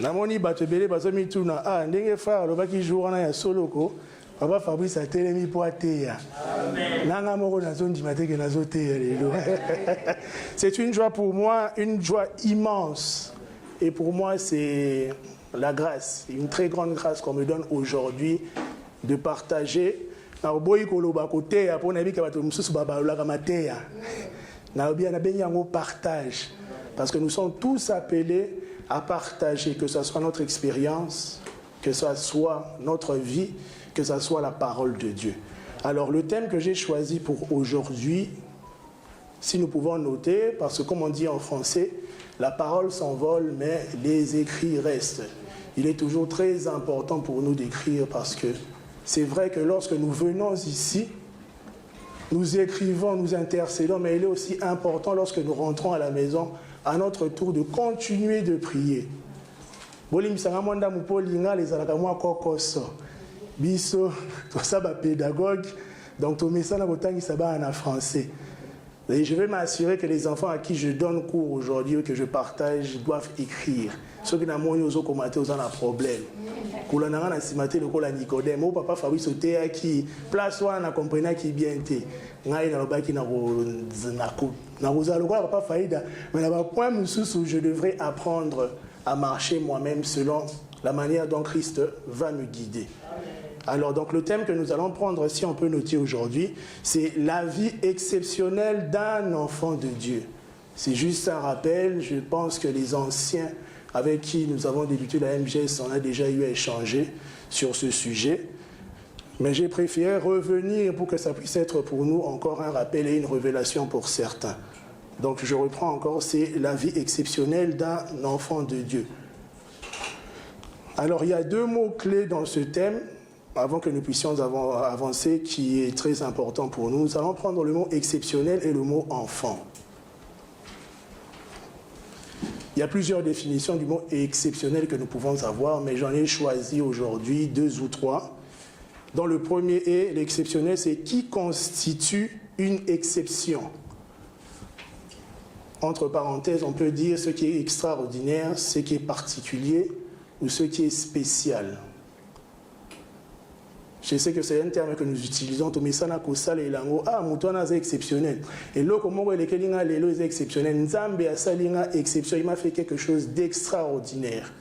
Namoni batebele bazomi tuna ah ndenge frère lobaki jour na ya soloko papa Fabrice a telemi po ateya. Nanga moko nazondima te ke nazoteya lelo. C'est une joie pour moi, une joie immense. Et pour moi c'est la grâce, une très grande grâce qu'on me donne aujourd'hui de partager. Na boyi koloba koteya po na bika bato mususu babalaka mateya. Na bien na benyango partage parce que nous sommes tous appelés à partager, que ce soit notre expérience, que ce soit notre vie, que ce soit la parole de Dieu. Alors le thème que j'ai choisi pour aujourd'hui, si nous pouvons noter, parce que comme on dit en français, la parole s'envole mais les écrits restent. Il est toujours très important pour nous d'écrire parce que c'est vrai que lorsque nous venons ici, nous écrivons, nous intercédons, mais il est aussi important lorsque nous rentrons à la maison, à notre tour, de continuer de prier. Biso, ça va pédagogue, donc tout ça en français. Et je vais m'assurer que les enfants à qui je donne cours aujourd'hui, que je partage, doivent écrire. Ceux qui n'ont pas de problème. Quand on a simate le col à Nicodème, mon papa Fabrice Otea qui place soit on a compris qui bien été. Ngai na lobaki na roza le papa Faïda, mais là point mususu je devrais apprendre à marcher moi-même selon la manière dont Christ va me guider. Alors donc le thème que nous allons prendre, si on peut noter aujourd'hui, c'est la vie exceptionnelle d'un enfant de Dieu. C'est juste un rappel, je pense que les anciens avec qui nous avons débuté la MGS, on a déjà eu à échanger sur ce sujet. Mais j'ai préféré revenir pour que ça puisse être pour nous encore un rappel et une révélation pour certains. Donc je reprends encore, c'est la vie exceptionnelle d'un enfant de Dieu. Alors il y a deux mots-clés dans ce thème, avant que nous puissions avancer, qui est très important pour nous. Nous allons prendre le mot exceptionnel et le mot enfant. Il y a plusieurs définitions du mot exceptionnel que nous pouvons avoir, mais j'en ai choisi aujourd'hui 2 ou 3. Dans le premier est l'exceptionnel, c'est qui constitue une exception. Entre parenthèses, on peut dire ce qui est extraordinaire, ce qui est particulier ou ce qui est spécial. Je sais que c'est un terme que nous utilisons, Tomisana Kosal et Lango. Ah, Moutouana c'est exceptionnel. Et là, comment le Kelinga Lelo est exceptionnel. Nzambe a Salinga exception. Il m'a fait quelque chose d'extraordinaire.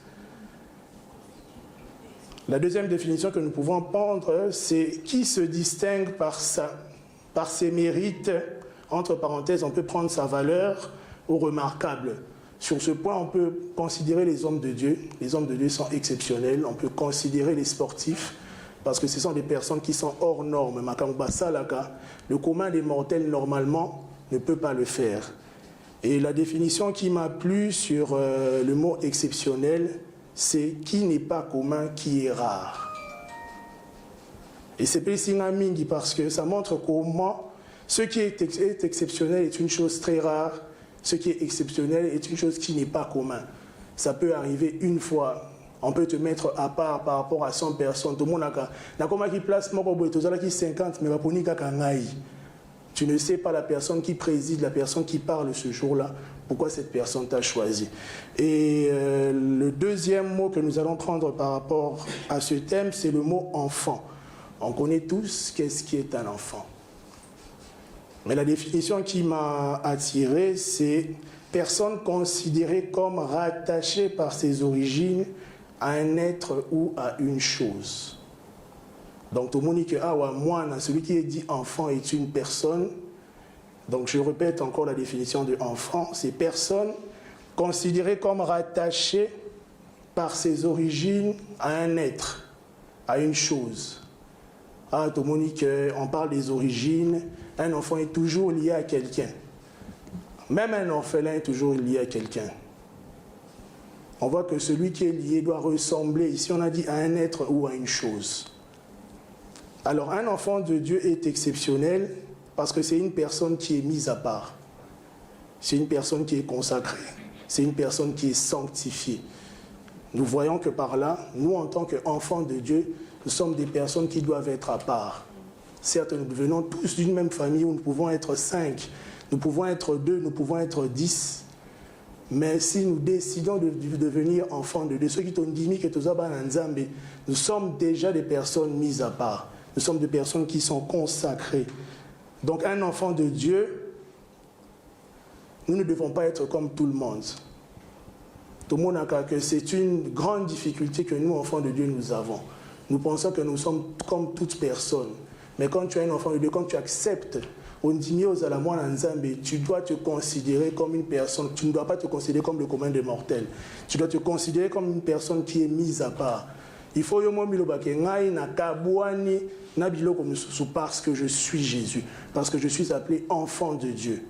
La deuxième définition que nous pouvons prendre, c'est qui se distingue par ses mérites. Entre parenthèses, on peut prendre sa valeur au remarquable. Sur ce point, on peut considérer les hommes de Dieu. Les hommes de Dieu sont exceptionnels. On peut considérer les sportifs. Parce que ce sont des personnes qui sont hors normes. Le commun des mortels, normalement, ne peut pas le faire. Et la définition qui m'a plu sur le mot exceptionnel, c'est qui n'est pas commun, qui est rare. Et c'est Pessingamingi parce que ça montre comment ce qui est exceptionnel est une chose très rare, ce qui est exceptionnel est une chose qui n'est pas commun. Ça peut arriver une fois. On peut te mettre à part par rapport à 100 personnes. Tout le monde a comme qui place moi pour 50 mais tu ne sais pas la personne qui préside, la personne qui parle ce jour-là, pourquoi cette personne t'a choisi. Et le deuxième mot que nous allons prendre par rapport à ce thème, c'est le mot enfant. On connaît tous qu'est-ce qui est un enfant. Mais la définition qui m'a attiré, c'est personne considérée comme rattachée par ses origines à un être ou à une chose. Donc, tout le monde dit que moi, celui qui est dit enfant est une personne. Donc, je répète encore la définition de enfant. C'est personne considérée comme rattachée par ses origines à un être, à une chose. Tout le monde dit qu'on parle des origines. Un enfant est toujours lié à quelqu'un. Même un orphelin est toujours lié à quelqu'un. On voit que celui qui est lié doit ressembler, ici on a dit, à un être ou à une chose. Alors un enfant de Dieu est exceptionnel parce que c'est une personne qui est mise à part. C'est une personne qui est consacrée. C'est une personne qui est sanctifiée. Nous voyons que par là, nous en tant qu'enfants de Dieu, nous sommes des personnes qui doivent être à part. Certes, nous venons tous d'une même famille où nous pouvons être 5, nous pouvons être 2, nous pouvons être 10. Mais si nous décidons de devenir enfants de Dieu, ceux qui t'ont dit que nous sommes déjà des personnes mises à part. Nous sommes des personnes qui sont consacrées. Donc un enfant de Dieu, nous ne devons pas être comme tout le monde. Tout le monde a que c'est une grande difficulté que nous, enfants de Dieu, nous avons. Nous pensons que nous sommes comme toute personne. Mais quand tu es un enfant de Dieu, quand tu acceptes, tu dois te considérer comme une personne. Tu ne dois pas te considérer comme le commun des mortels. Tu dois te considérer comme une personne qui est mise à part. Il faut parce que je suis Jésus, parce que je suis appelé enfant de Dieu.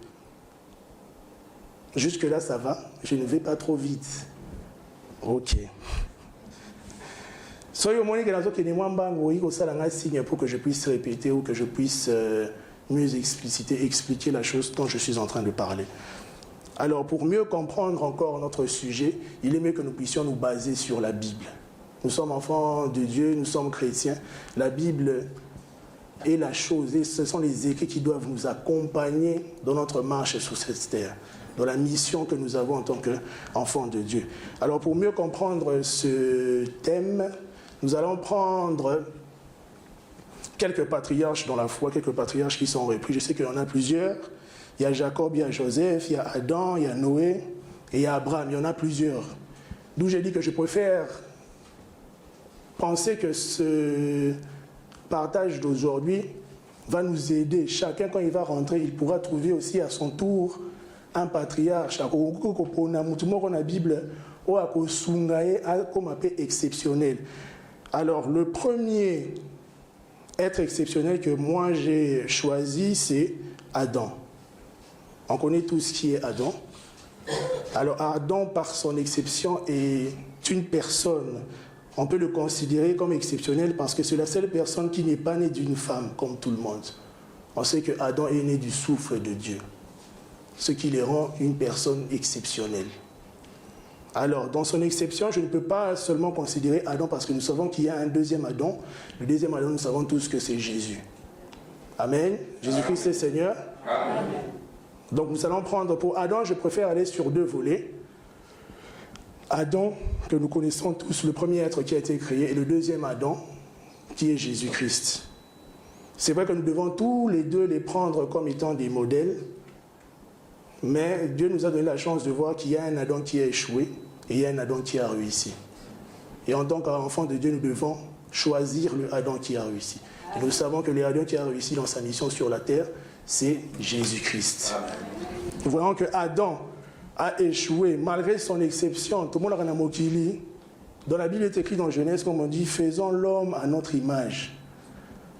Jusque-là, ça va. Je ne vais pas trop vite. Ok. Soyez moni que dans un signe pour que je puisse répéter ou que je puisse mieux expliquer la chose dont je suis en train de parler. Alors, pour mieux comprendre encore notre sujet, il est mieux que nous puissions nous baser sur la Bible. Nous sommes enfants de Dieu, nous sommes chrétiens. La Bible est la chose, et ce sont les écrits qui doivent nous accompagner dans notre marche sur cette terre, dans la mission que nous avons en tant qu'enfants de Dieu. Alors, pour mieux comprendre ce thème, nous allons prendre quelques patriarches dans la foi, quelques patriarches qui sont repris. Je sais qu'il y en a plusieurs. Il y a Jacob, il y a Joseph, il y a Adam, il y a Noé et il y a Abraham. Il y en a plusieurs. D'où j'ai dit que je préfère penser que ce partage d'aujourd'hui va nous aider. Chacun, quand il va rentrer, il pourra trouver aussi à son tour un patriarche. La Bible comme exceptionnel. Alors, le premier être exceptionnel que moi j'ai choisi, c'est Adam. On connaît tous qui est Adam. Alors, Adam, par son exception, est une personne. On peut le considérer comme exceptionnel parce que c'est la seule personne qui n'est pas née d'une femme, comme tout le monde. On sait que Adam est né du souffle de Dieu, ce qui le rend une personne exceptionnelle. Alors, dans son exception, je ne peux pas seulement considérer Adam parce que nous savons qu'il y a un deuxième Adam. Le deuxième Adam, nous savons tous que c'est Jésus. Amen. Jésus-Christ est Seigneur. Amen. Donc, nous allons prendre pour Adam, je préfère aller sur deux volets. Adam, que nous connaissons tous, le premier être qui a été créé, et le deuxième Adam, qui est Jésus-Christ. C'est vrai que nous devons tous les deux les prendre comme étant des modèles, mais Dieu nous a donné la chance de voir qu'il y a un Adam qui a échoué et il y a un Adam qui a réussi. Et en tant qu'enfants de Dieu, nous devons choisir le Adam qui a réussi. Et nous savons que le Adam qui a réussi dans sa mission sur la terre, c'est Jésus-Christ. Nous voyons que Adam a échoué malgré son exception. Tout le monde a un mokili. Dans la Bible, il est écrit dans Genèse, comme on dit, faisons l'homme à notre image.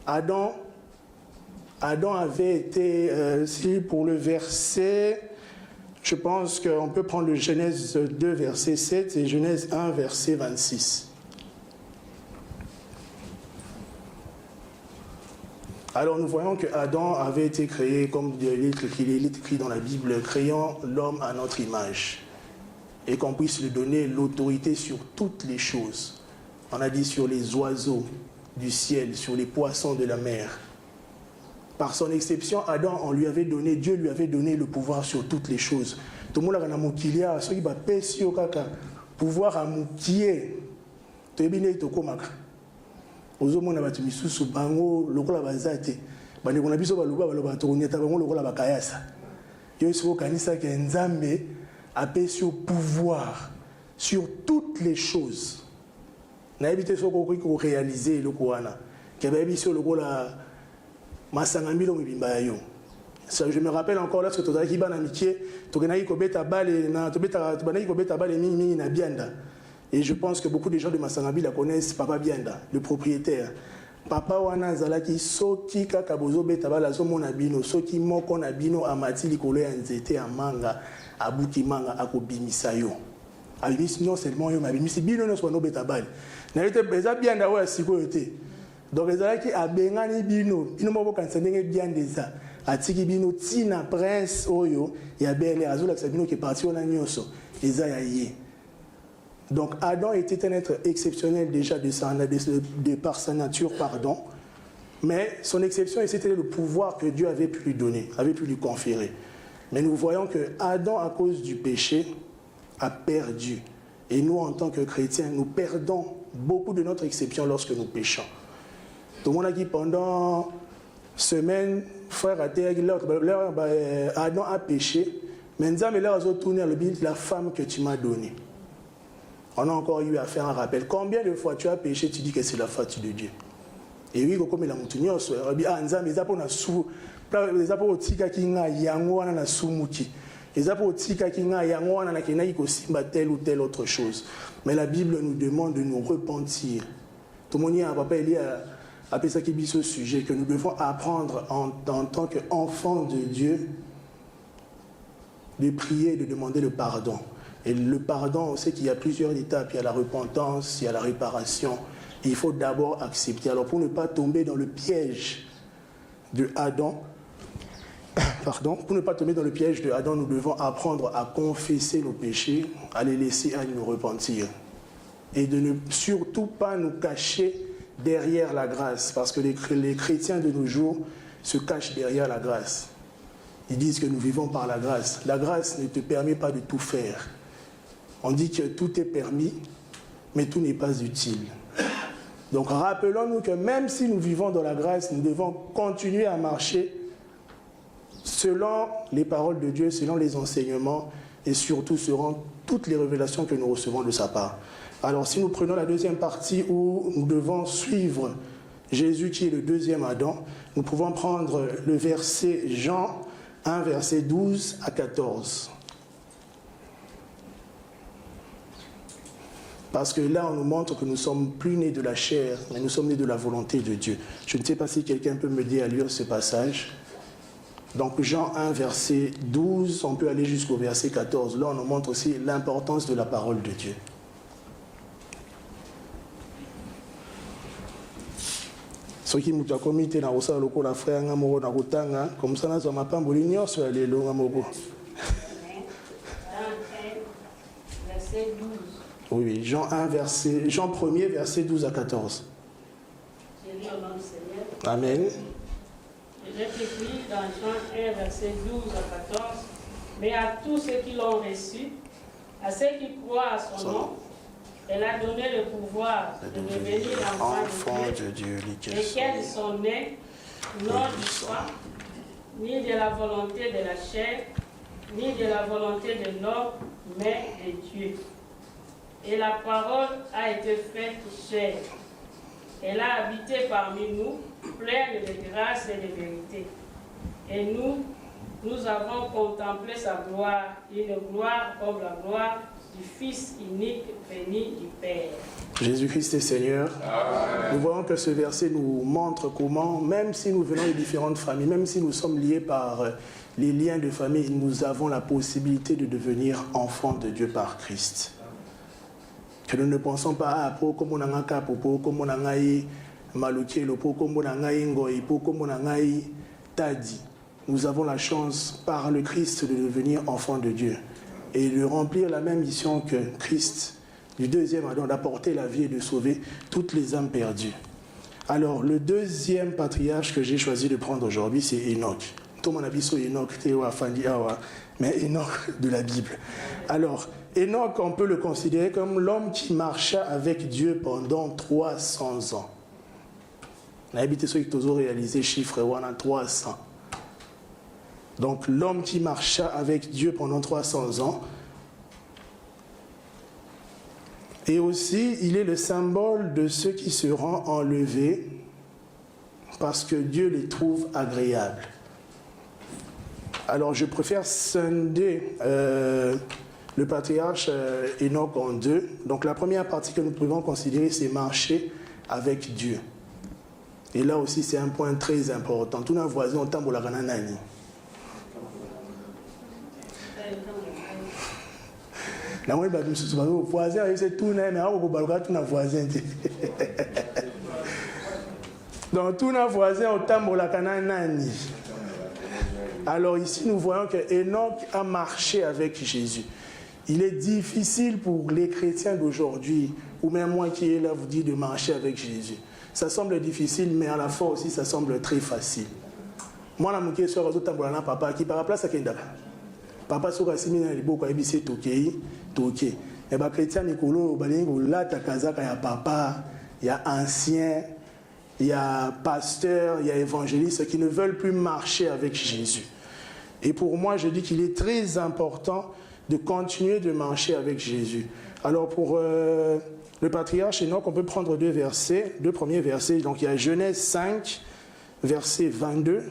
Adam avait été, si pour le verset, je pense qu'on peut prendre le Genèse 2, verset 7 et Genèse 1, verset 26. Alors nous voyons que Adam avait été créé, comme il est écrit dans la Bible, créant l'homme à notre image. Et qu'on puisse lui donner l'autorité sur toutes les choses. On a dit sur les oiseaux du ciel, sur les poissons de la mer. Par son exception, Adam, Dieu lui avait donné le pouvoir sur toutes les choses. Tout le monde a un ceux qui va pouvoir à moukier. Tu es bien tokomaka. Ozomona batu misusu bango lokola bazate. Bande kona biso baluba baloba tokonyeta bango lokola bakayasa. Yo siko kanisa ke Nzambe apesi au pouvoir sur toutes les choses. Na ebité soko ko réaliser lokoana. Ke ba biso lokola masangambilo mibimba yo. Je me rappelle encore là ce que tozaki bana mikie, tokenaki kobeta bale na tobeta banaki kobeta bale mingi na bianda. Et je pense que beaucoup de gens de Masangabi la connaissent, Papa Bianda, le propriétaire. Papa wana zalaki soki kaka bozo beta bala zo mona bino, soki moko na bino amati likolo ya nzete ya manga, abuki manga akobimisa yo. Abimisi non seulement yo, abimisi bino no sono beta bale. Na yote beza Bianda wa siko yote. Donc ezalaki abengani bino moko kanisa ndenge Biandeza. Atiki bino tina prince oyo ya bele azola sabino qui est parti on a nyonso eza ya ye. Donc Adam était un être exceptionnel déjà de par sa nature, pardon. Mais son exception, c'était le pouvoir que Dieu avait pu lui donner, avait pu lui conférer. Mais nous voyons que Adam, à cause du péché, a perdu. Et nous, en tant que chrétiens, nous perdons beaucoup de notre exception lorsque nous péchons. Tout le monde a dit pendant semaine, frère Adam a péché, mais nous avons tourné la femme que tu m'as donnée. On a encore eu à faire un rappel. Combien de fois tu as péché, tu dis que c'est la faute de Dieu? Et oui, comme il a montré, telle ou telle autre chose. Mais la Bible nous demande de nous repentir. Tout le monde y a un papa, il y a appelé ça qui dit ce sujet, que nous devons apprendre en tant qu'enfants de Dieu de prier, de demander le pardon. Et le pardon, on sait qu'il y a plusieurs étapes. Il y a la repentance, il y a la réparation. Et il faut d'abord accepter. Alors pour ne pas tomber dans le piège de Adam, pour ne pas tomber dans le piège de Adam, nous devons apprendre à confesser nos péchés, à les laisser, à nous repentir. Et de ne surtout pas nous cacher derrière la grâce. Parce que les chrétiens de nos jours se cachent derrière la grâce. Ils disent que nous vivons par la grâce. La grâce ne te permet pas de tout faire. On dit que tout est permis, mais tout n'est pas utile. Donc rappelons-nous que même si nous vivons dans la grâce, nous devons continuer à marcher selon les paroles de Dieu, selon les enseignements et surtout selon toutes les révélations que nous recevons de sa part. Alors si nous prenons la deuxième partie où nous devons suivre Jésus qui est le deuxième Adam, nous pouvons prendre le verset Jean 1, verset 12 à 14. Parce que là, on nous montre que nous ne sommes plus nés de la chair, mais nous sommes nés de la volonté de Dieu. Je ne sais pas si quelqu'un peut m'aider à lire ce passage. Donc Jean 1, verset 12, on peut aller jusqu'au verset 14. Là, on nous montre aussi l'importance de la parole de Dieu. Ce qui m'a commis dans le la frère comme ça, nous avons pas de sur les longs. Verset 12. Oui, Jean 1er, verset 12 à 14. Je lis au nom du Seigneur. Amen. J'ai écrit dans Jean 1, verset 12 à 14. Mais à tous ceux qui l'ont reçu, à ceux qui croient à son nom, elle a donné le pouvoir de devenir enfants de Dieu, lesquels sont nés non du sang, ni de la volonté de la chair, ni de la volonté de l'homme, mais de Dieu. Et la parole a été faite chair. Elle a habité parmi nous, pleine de grâce et de vérité. Et nous avons contemplé sa gloire, une gloire comme la gloire du Fils unique béni du Père. Jésus-Christ est Seigneur. Amen. Nous voyons que ce verset nous montre comment, même si nous venons de différentes familles, même si nous sommes liés par les liens de famille, nous avons la possibilité de devenir enfants de Dieu par Christ. Que nous ne pensons pas à comme on a un capopo, comme on a un malukielo, comme on a un ngoi, comme on a un tadi. Nous avons la chance par le Christ de devenir enfants de Dieu et de remplir la même mission que Christ, du deuxième Adam, d'apporter la vie et de sauver toutes les âmes perdues. Alors, le deuxième patriarche que j'ai choisi de prendre aujourd'hui, c'est Enoch. Tout le monde a dit Enoch, mais Enoch de la Bible. Alors, Enoch, on peut le considérer comme l'homme qui marcha avec Dieu pendant 300 ans. On a habité ceux qui ont réalisé chiffre 300. Donc l'homme qui marcha avec Dieu pendant 300 ans. Et aussi, il est le symbole de ceux qui seront enlevés parce que Dieu les trouve agréables. Alors je préfère scinder le patriarche Enoch en deux. Donc la première partie que nous pouvons considérer, c'est marcher avec Dieu. Et là aussi, c'est un point très important. Tout nos voisins ont tambour la gananani. La moitié de nos voisins, c'est tout mais on voisin. Donc tous nos voisins ont tambour la gananani. Alors ici, nous voyons que Enoch a marché avec Jésus. Il est difficile pour les chrétiens d'aujourd'hui, ou même moi qui est là, vous dire de marcher avec Jésus. Ça semble difficile, mais à la fois aussi, ça semble très facile. Moi, je suis papa qui par la place à Kendaka. Papa, sur la simine, il y a beaucoup de toke. Et bien, chrétien, Nicolo, là, ta kazaka, il y a papa, il y a ancien, il y a pasteur, il y a évangéliste qui ne veulent plus marcher avec Jésus. Et pour moi, je dis qu'il est très important de continuer de marcher avec Jésus. Alors, pour le patriarche Enoch, on peut prendre deux premiers versets. Donc, il y a Genèse 5, verset 22,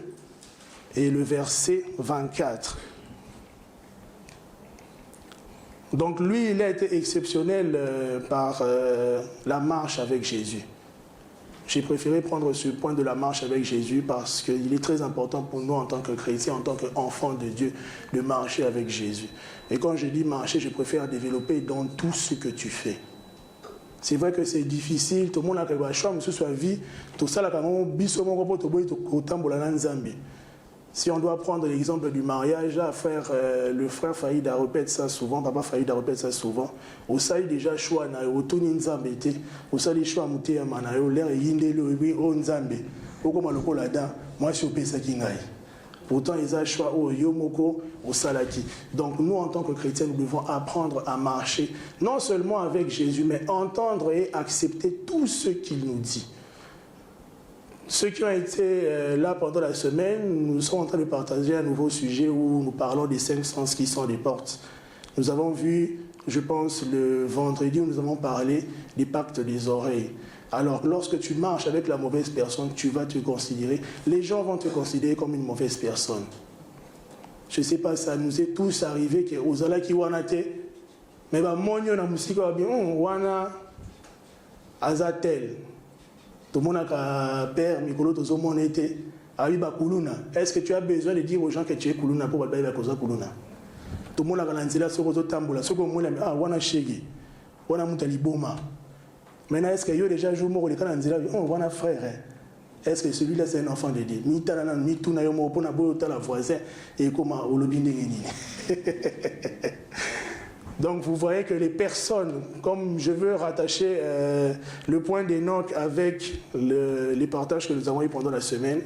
et le verset 24. Donc lui, il a été exceptionnel par la marche avec Jésus. J'ai préféré prendre ce point de la marche avec Jésus parce qu'il est très important pour nous en tant que chrétiens, en tant qu'enfants de Dieu, de marcher avec Jésus. Et quand je dis marcher, je préfère développer dans tout ce que tu fais. C'est vrai que c'est difficile, tout le monde a le choix, mais ce soit vie, tout ça, si on doit prendre l'exemple du mariage, le frère Faïd a répété ça souvent, papa Faïd a répété ça souvent. Au saïd déjà choix na au tout nzambete, au saïd choix muté manayo l'air yinde le oui au nzambe. Au comme le là-dedans, moi je suis au pesa kingai. Pourtant ils ont choix au yomoko au salaki. Donc nous en tant que chrétiens, nous devons apprendre à marcher non seulement avec Jésus, mais entendre et accepter tout ce qu'il nous dit. Ceux qui ont été là pendant la semaine, nous sommes en train de partager un nouveau sujet où nous parlons des 5 sens qui sont des portes. Nous avons vu, je pense, le vendredi où nous avons parlé des pactes des oreilles. Alors, lorsque tu marches avec la mauvaise personne, tu vas te considérer, les gens vont te considérer comme une mauvaise personne. Je ne sais pas, ça nous est tous arrivé que Ozala qui wanate, mais bah monyo na musika bien, wana azatel. Tout le monde a père, Mikolo, tout le monde était. Est-ce que tu as besoin de dire aux gens que tu es Kuluna pour que tu aies Kuluna? Tout le monde a lancé ce que tu as ce que tu as ah, wana shege, wana mutaliboma. Maintenant, est-ce que yo déjà jour mort, oh, wana frère. Est-ce que celui-là c'est un enfant de Dieu? Ni talana, ni tout na yo mo pour na boyo la voisin et comment au lobby de Donc vous voyez que les personnes, comme je veux rattacher le point d'Enoch avec les partages que nous avons eu pendant la semaine,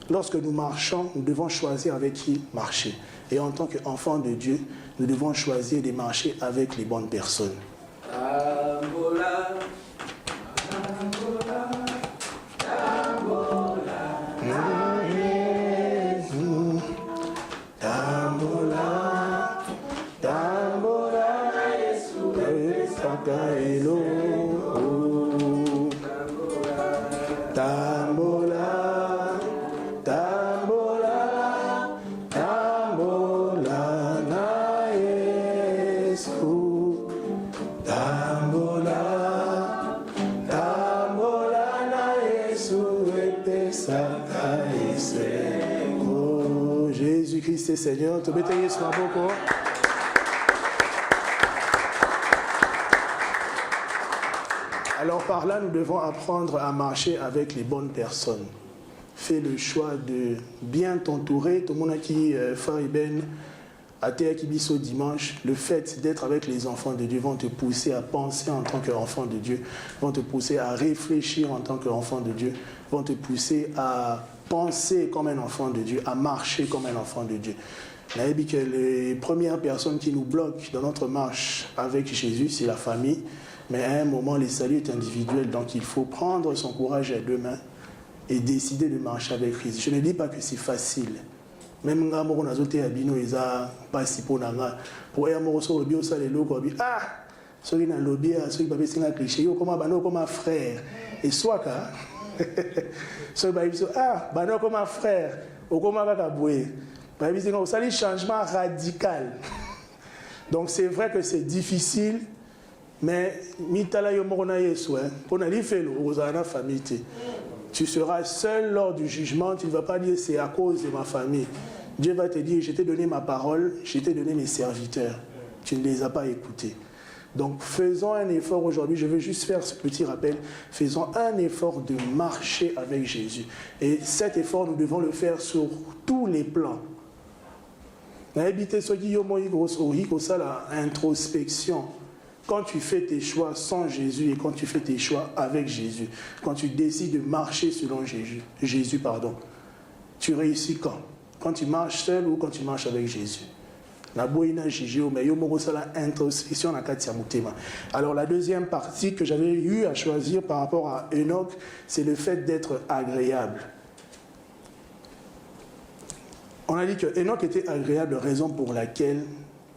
lorsque nous marchons, nous devons choisir avec qui marcher. Et en tant qu'enfants de Dieu, nous devons choisir de marcher avec les bonnes personnes. Tambola, tambola, tambola, tambola, tambola. Hello. Tambola, tambola, tambola na Yesu. Tambola, tambola na Yesu epesaka Yesu. Oh, Jésus-Christ est Seigneur. Tu mettez Yesu à beaucoup. Alors par là, nous devons apprendre à marcher avec les bonnes personnes. Fais le choix de bien t'entourer. Tout le monde qui fait ben à Théakibiso dimanche, le fait d'être avec les enfants de Dieu vont te pousser à penser en tant qu'enfant de Dieu, vont te pousser à réfléchir en tant qu'enfant de Dieu, vont te pousser à penser comme un enfant de Dieu, à marcher comme un enfant de Dieu. On a dit que les premières personnes qui nous bloquent dans notre marche avec Jésus, c'est la famille. Mais à un moment, le salut est individuel, donc il faut prendre son courage à deux mains et décider de marcher avec Christ. Je ne dis pas que c'est facile. Même quand on a zoté à Bino, ils ont pas si pour nanga. Pour un mot sur le bio, ça les locaux, ah, ceux qui n'ont lobby, ceux qui peuvent c'est un cliché, comme un frère. Et soit que, ceux qui disent ah, bano comme un frère, ou comme un caboué. Ça les changement radical. Donc c'est vrai que c'est difficile. Mais tu seras seul lors du jugement. Tu ne vas pas dire c'est à cause de ma famille. Dieu va te dire je t'ai donné ma parole, je t'ai donné mes serviteurs. Tu ne les as pas écoutés. Donc faisons un effort aujourd'hui. Je veux juste faire ce petit rappel. Faisons un effort de marcher avec Jésus. Et cet effort, nous devons le faire sur tous les plans. Introspection. Quand tu fais tes choix sans Jésus et quand tu fais tes choix avec Jésus, quand tu décides de marcher selon Jésus, tu réussis quand? Quand tu marches seul ou quand tu marches avec Jésus? Alors la deuxième partie que j'avais eu à choisir par rapport à Enoch, c'est le fait d'être agréable. On a dit que Enoch était agréable, raison pour laquelle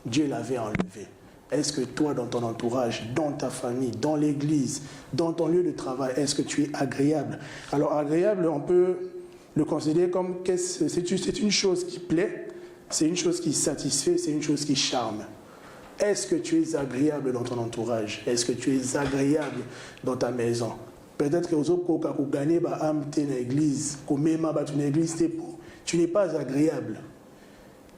Dieu l'avait enlevé. Est-ce que toi, dans ton entourage, dans ta famille, dans l'église, dans ton lieu de travail, est-ce que tu es agréable? Alors agréable, on peut le considérer comme c'est une chose qui plaît, c'est une chose qui satisfait, c'est une chose qui charme. Est-ce que tu es agréable dans ton entourage? Est-ce que tu es agréable dans ta maison? Peut-être que vous avez gagné une église, tu n'es pas agréable.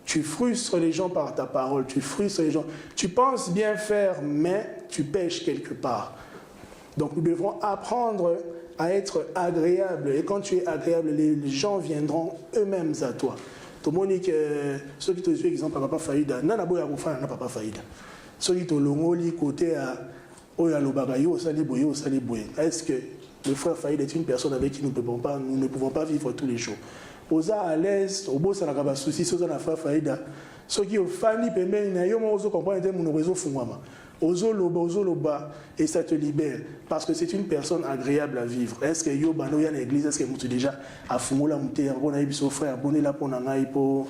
Tu frustres les gens par ta parole, tu frustres les gens. Tu penses bien faire, mais tu pêches quelque part. Donc nous devons apprendre à être agréable. Et quand tu es agréable, les gens viendront eux-mêmes à toi. Tout le monde dit que ceux qui te disent, exemple, papa Faïda, n'a pas Faïda. Ceux qui te l'ont côté à Oyalobagayo, Saliboyo, Saliboye. Est-ce que le frère Faïda est une personne avec qui nous ne pouvons pas vivre tous les jours? Oza à l'aise, au beau salakaba souci, soza na frère Faïda. Ceux qui ont fani pemé, na yo mo ozo comprendre mon réseau fumama. Ozo loba, et ça te libère. Parce que c'est une personne agréable à vivre. Est-ce que yo bano ya l'église, est-ce que tu déjà à fumola mouté, on a eu son frère, abonné là pour n'anga pour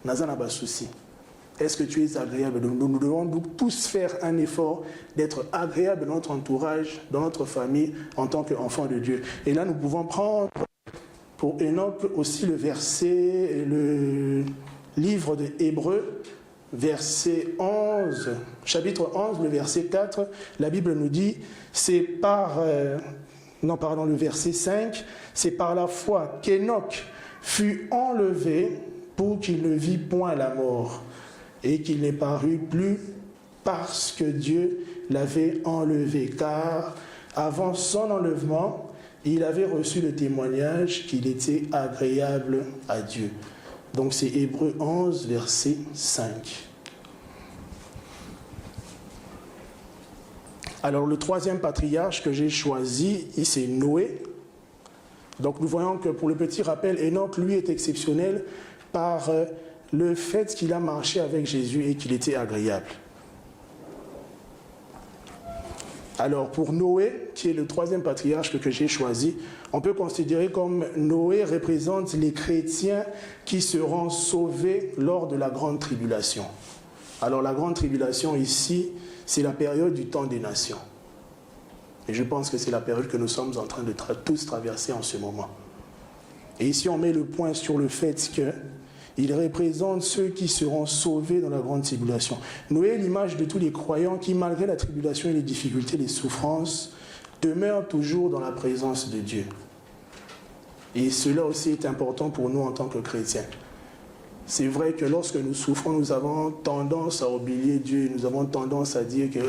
nazana ba souci. Est-ce que tu es agréable? Donc, nous devons tous faire un effort d'être agréable dans notre entourage, dans notre famille, en tant qu'enfants de Dieu. Et là, nous pouvons prendre pour Enoch aussi le verset, le livre de Hébreux, verset 11, chapitre 11, le verset 4, la Bible nous dit, c'est par, le verset 5, c'est par la foi qu'Enoch fut enlevé pour qu'il ne vit point la mort et qu'il n'est paru plus parce que Dieu l'avait enlevé. Car avant son enlèvement, il avait reçu le témoignage qu'il était agréable à Dieu. Donc c'est Hébreux 11, verset 5. Alors le troisième patriarche que j'ai choisi, c'est Noé. Donc nous voyons que pour le petit rappel, Enoch, lui, est exceptionnel par le fait qu'il a marché avec Jésus et qu'il était agréable. Alors pour Noé, qui est le troisième patriarche que j'ai choisi, on peut considérer comme Noé représente les chrétiens qui seront sauvés lors de la grande tribulation. Alors la grande tribulation ici, c'est la période du temps des nations. Et je pense que c'est la période que nous sommes en train de tous traverser en ce moment. Et ici on met le point sur le fait que il représente ceux qui seront sauvés dans la grande tribulation. Noé est l'image de tous les croyants qui, malgré la tribulation et les difficultés, les souffrances, demeurent toujours dans la présence de Dieu. Et cela aussi est important pour nous en tant que chrétiens. C'est vrai que lorsque nous souffrons, nous avons tendance à oublier Dieu, nous avons tendance à dire que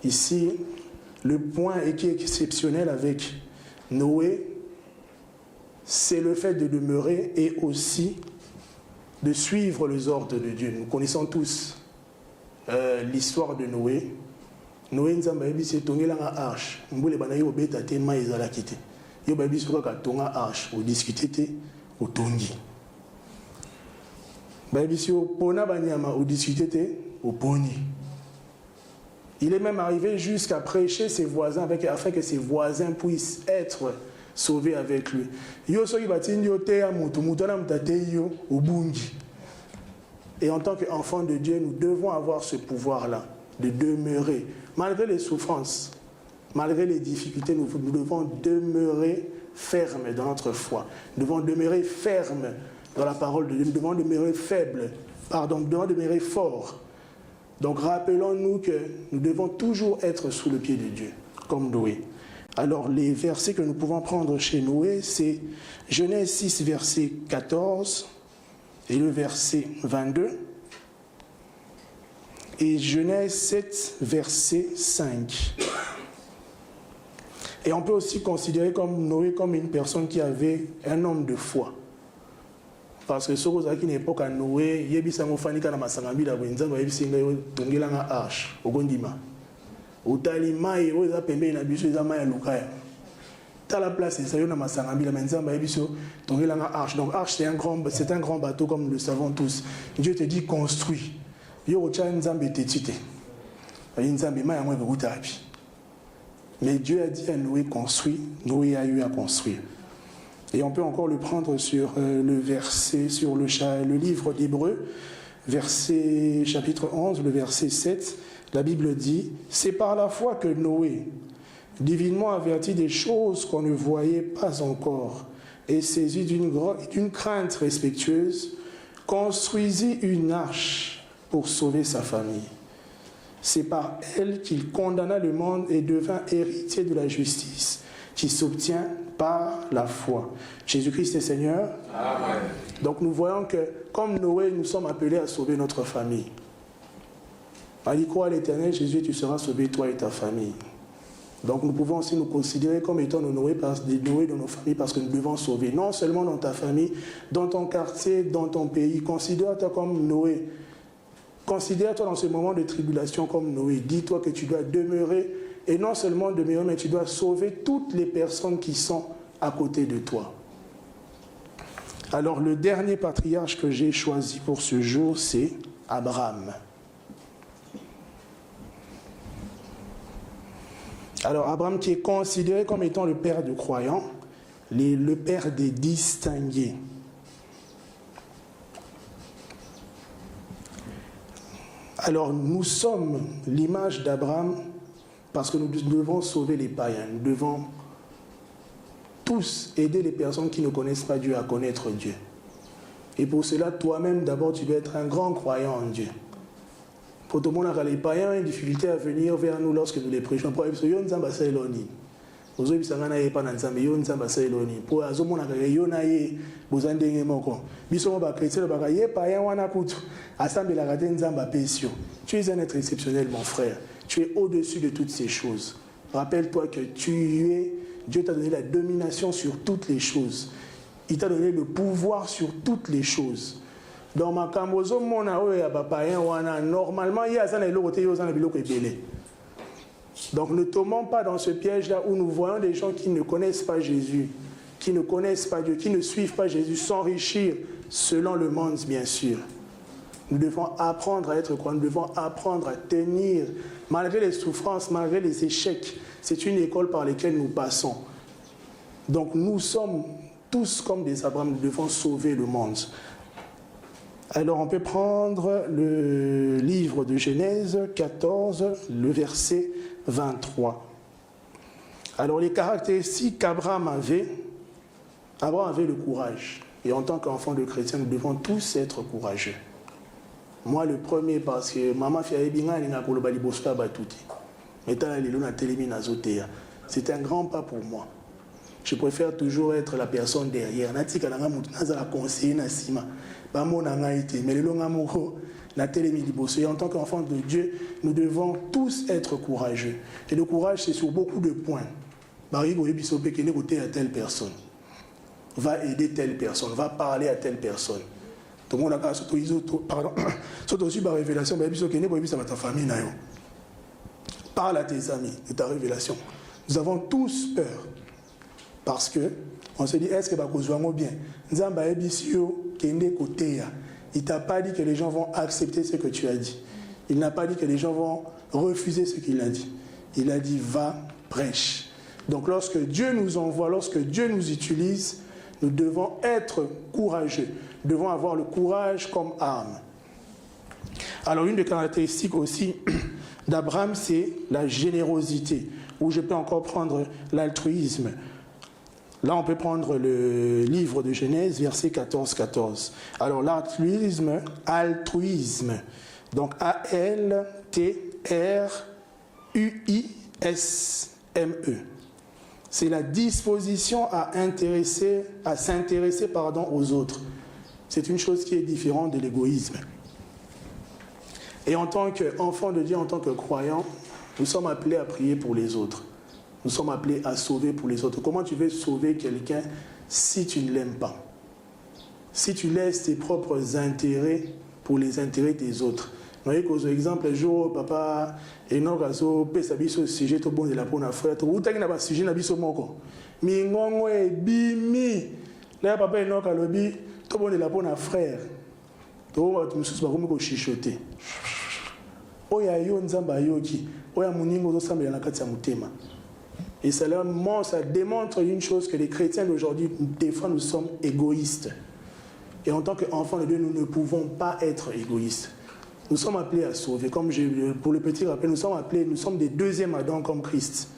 ici, le point qui est exceptionnel avec Noé, c'est le fait de demeurer et aussi de suivre les ordres de Dieu. Nous connaissons tous l'histoire de Noé. Noé nzambe c'est tongi la arche. Mbule bana yo beta te ma ezala kite. Yo babi soka ka tonga arche, o discuter te o tongi. Babi si o pona banyama o discuter te o poni. Il est même arrivé jusqu'à prêcher ses voisins afin que ses voisins puissent être sauvés avec lui. Et en tant qu'enfants de Dieu, nous devons avoir ce pouvoir-là, de demeurer. Malgré les souffrances, malgré les difficultés, nous devons demeurer fermes dans notre foi. Nous devons demeurer fermes dans la parole de Dieu. Nous devons demeurer nous devons demeurer forts. Donc rappelons-nous que nous devons toujours être sous le pied de Dieu, comme Noé. Alors les versets que nous pouvons prendre chez Noé, c'est Genèse 6, verset 14 et le verset 22. Et Genèse 7, verset 5. Et on peut aussi considérer comme Noé comme une personne qui avait un homme de foi. Parce que ce qui n'est pas qu'à Noé, il y a des gens qui ont masangambi la benzanga, il y a des gens qui ont arche, au gondima. Au talima, il y a des gens qui ont lukaya. T'as la place, c'est ça, il y a Masangambi, la Menzamba, et puis donc il y a une arche. Donc, arche, c'est un grand bateau, comme nous le savons tous. Dieu te dit construis. Mais Dieu a dit à Noé construis, Noé a eu à construire. Et on peut encore le prendre sur le verset, sur le livre d'Hébreux, verset chapitre 11, le verset 7. La Bible dit, c'est par la foi que Noé, divinement averti des choses qu'on ne voyait pas encore, et saisi d'une crainte respectueuse, construisit une arche pour sauver sa famille. C'est par elle qu'il condamna le monde et devint héritier de la justice, qui s'obtient par la foi. Jésus-Christ est Seigneur. Amen. Donc nous voyons que, comme Noé, nous sommes appelés à sauver notre famille. On dit, crois à l'Éternel, Jésus, tu seras sauvé, toi et ta famille. Donc nous pouvons aussi nous considérer comme étant des Noé dans nos familles, parce que nous devons sauver, non seulement dans ta famille, dans ton quartier, dans ton pays. Considère-toi comme Noé. Considère-toi dans ce moment de tribulation comme Noé. Dis-toi que tu dois demeurer, et non seulement demeurer, mais tu dois sauver toutes les personnes qui sont à côté de toi. Alors le dernier patriarche que j'ai choisi pour ce jour, c'est Abraham. Alors Abraham, qui est considéré comme étant le père de croyants, le père des distingués. Alors nous sommes l'image d'Abraham parce que nous devons sauver les païens. Nous devons tous aider les personnes qui ne connaissent pas Dieu à connaître Dieu. Et pour cela, toi-même, d'abord, tu dois être un grand croyant en Dieu. Pour tout le monde, les païens ont une difficulté à venir vers nous lorsque nous les prêchons. Pour eux, ils ont besoin de nous. Vous avez besoin de nous. Pour eux, ils ont besoin de nous. Ils ont besoin. Tu es un être exceptionnel, mon frère. Tu es au-dessus de toutes ces choses. Rappelle-toi que Dieu t'a donné la domination sur toutes les choses. Il t'a donné le pouvoir sur toutes les choses. Dans ma camozo, normalement, il y a un. Donc ne tombons pas dans ce piège-là où nous voyons des gens qui ne connaissent pas Jésus, qui ne connaissent pas Dieu, qui ne suivent pas Jésus, s'enrichir selon le monde, bien sûr. Nous devons apprendre à être croyants, nous devons apprendre à tenir, malgré les souffrances, malgré les échecs. C'est une école par laquelle nous passons. Donc nous sommes tous comme des Abraham, nous devons sauver le monde. Alors on peut prendre le livre de Genèse 14, le verset 23. Alors les caractéristiques qu'Abraham avait le courage. Et en tant qu'enfant de chrétien, nous devons tous être courageux. Moi le premier, parce que maman fait c'est un grand pas pour moi. Je préfère toujours être la personne derrière. Et en tant qu'enfant de Dieu, nous devons tous être courageux. Et le courage, c'est sur beaucoup de points. À telle personne, va aider telle personne, va parler à telle personne. Tout le monde a surtout aussi par révélation, ta famille. Parle à tes amis de ta révélation. Nous avons tous peur. Parce que on se dit, est-ce que Bakozouango bien? Il t'a pas dit que les gens vont accepter ce que tu as dit. Il n'a pas dit que les gens vont refuser ce qu'il a dit. Il a dit, va, prêche. Donc lorsque Dieu nous envoie, lorsque Dieu nous utilise, nous devons être courageux. Nous devons avoir le courage comme arme. Alors une des caractéristiques aussi d'Abraham, c'est la générosité. Ou je peux encore prendre l'altruisme. Là, on peut prendre le livre de Genèse, verset 14. Alors, l'altruisme, donc A-L-T-R-U-I-S-M-E. C'est la disposition à s'intéresser aux autres. C'est une chose qui est différente de l'égoïsme. Et en tant qu'enfant de Dieu, en tant que croyant, nous sommes appelés à prier pour les autres. Nous sommes appelés à sauver pour les autres. Comment tu veux sauver quelqu'un si tu ne l'aimes pas? Si tu laisses tes propres intérêts pour les intérêts des autres, Noyé cause exemple jour papa Enoch azo pesa biso sujet to bon de la pona frère to utaki na ba sujet na biso moko mi ngongo e bimi là papa Enoch alobi to bon de la pona frère to ba tu mususu ba komi ko chichoter oya yo nzamba yoki oya muningo zo sambela na kati ya mutema. Et ça démontre une chose, que les chrétiens d'aujourd'hui, des fois, nous sommes égoïstes. Et en tant qu'enfants de Dieu, nous ne pouvons pas être égoïstes. Nous sommes appelés à sauver. Comme pour le petit rappel, nous sommes des deuxièmes Adam comme Christ.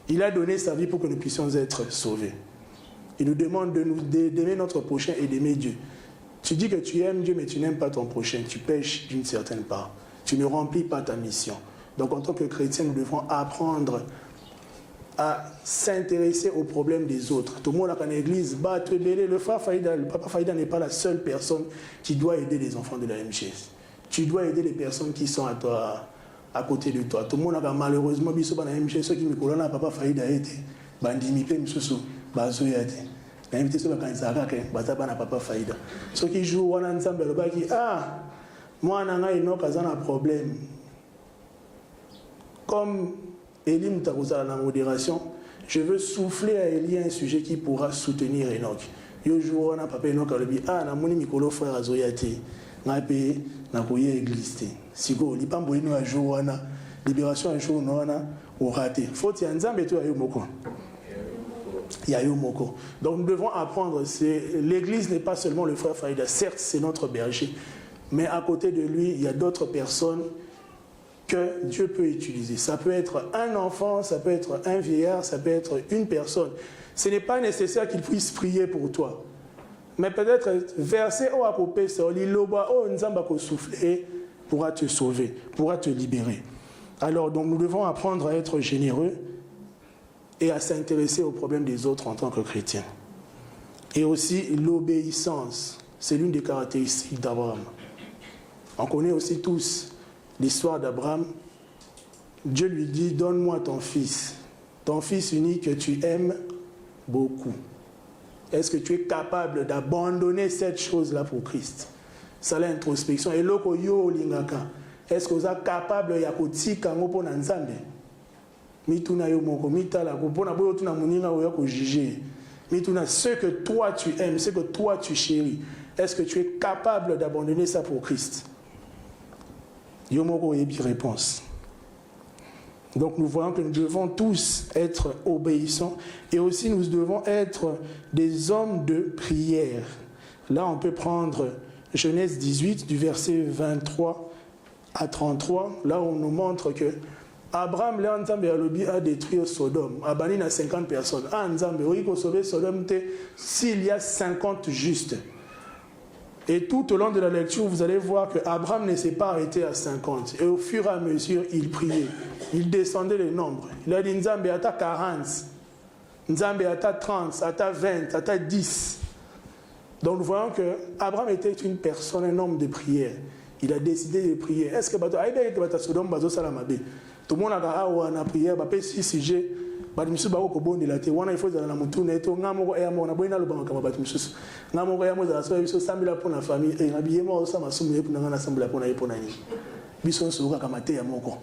Il a donné sa vie pour que nous puissions être sauvés. Il nous demande d'aimer notre prochain et d'aimer Dieu. Tu dis que tu aimes Dieu, mais tu n'aimes pas ton prochain. Tu pêches d'une certaine part. Tu ne remplis pas ta mission. Donc en tant que chrétiens, nous devons apprendre à s'intéresser aux problèmes des autres. Tout le monde dans l'église, le frère Faïda, le papa Faïda n'est pas la seule personne qui doit aider les enfants de la MGS. Tu dois aider les personnes qui sont à côté de toi. Tout le monde a malheureusement dit que la MGS, ceux qui me connaissent, papa Faïda a été bandimi, bazo yate. La invité sur la kanzara que bazaba papa Faïda. Ceux qui jouent on ensemble le baki moi nanga ino kazana problème. Comme Élie Moutarouza la modération, je veux souffler à Élie un sujet qui pourra soutenir Enoch. Yo jour on a papa Enoch a dit na moni mikolo frère azoyate na pe na koye église. Siko li pambo ino a jour on a libération un jour on a au raté. Faut y nzambe to ayo moko. Yayo moko. Donc nous devons apprendre, l'église n'est pas seulement le frère Faïda, certes c'est notre berger, mais à côté de lui, il y a d'autres personnes que Dieu peut utiliser. Ça peut être un enfant, ça peut être un vieillard, ça peut être une personne. Ce n'est pas nécessaire qu'il puisse prier pour toi. Mais peut-être verser au akopé sur l'iloba au nzamba ko souffler pourra te sauver, pourra te libérer. Alors donc nous devons apprendre à être généreux et à s'intéresser aux problèmes des autres en tant que chrétiens. Et aussi l'obéissance, c'est l'une des caractéristiques d'Abraham. On connaît aussi tous l'histoire d'Abraham. Dieu lui dit, donne-moi ton fils unique que tu aimes beaucoup. Est-ce que tu es capable d'abandonner cette chose-là pour Christ? C'est l'introspection. Et loko yo lingaka. Est-ce que vous êtes capable de kotika ngopo na nzambe? Mituna yo moko mitala ko pona boyo tuna muninga oya ko juger. Mituna ce que toi tu aimes, ce que toi tu chéris. Est-ce que tu es capable d'abandonner ça pour Christ? Yomoko Ebi réponse. Donc nous voyons que nous devons tous être obéissants et aussi nous devons être des hommes de prière. Là on peut prendre Genèse 18 du verset 23 à 33. Là on nous montre que Abraham a détruit Sodome. Abani a 50 personnes. Sodome s'il y a 50 justes. Et tout au long de la lecture, vous allez voir que Abraham ne s'est pas arrêté à 50. Et au fur et à mesure, il priait. Il descendait les nombres. Il a dit Nzambe ata 40, Nzambe ata 30, ata 20, ata 10. Donc nous voyons que Abraham était une personne, un homme de prière. Il a décidé de prier. Est-ce que Sodome bazo salamabe? Tout le monde a prié, il a fait 6 sujets. Il faut que la mutune et tout ngamo ya mona boina lo banga ba tumususu ngamo ya moza so biso sambila pona famille e ngabiye mo sa masumu yepu ngana sambila pona yepona ni biso nsuka kamate ya moko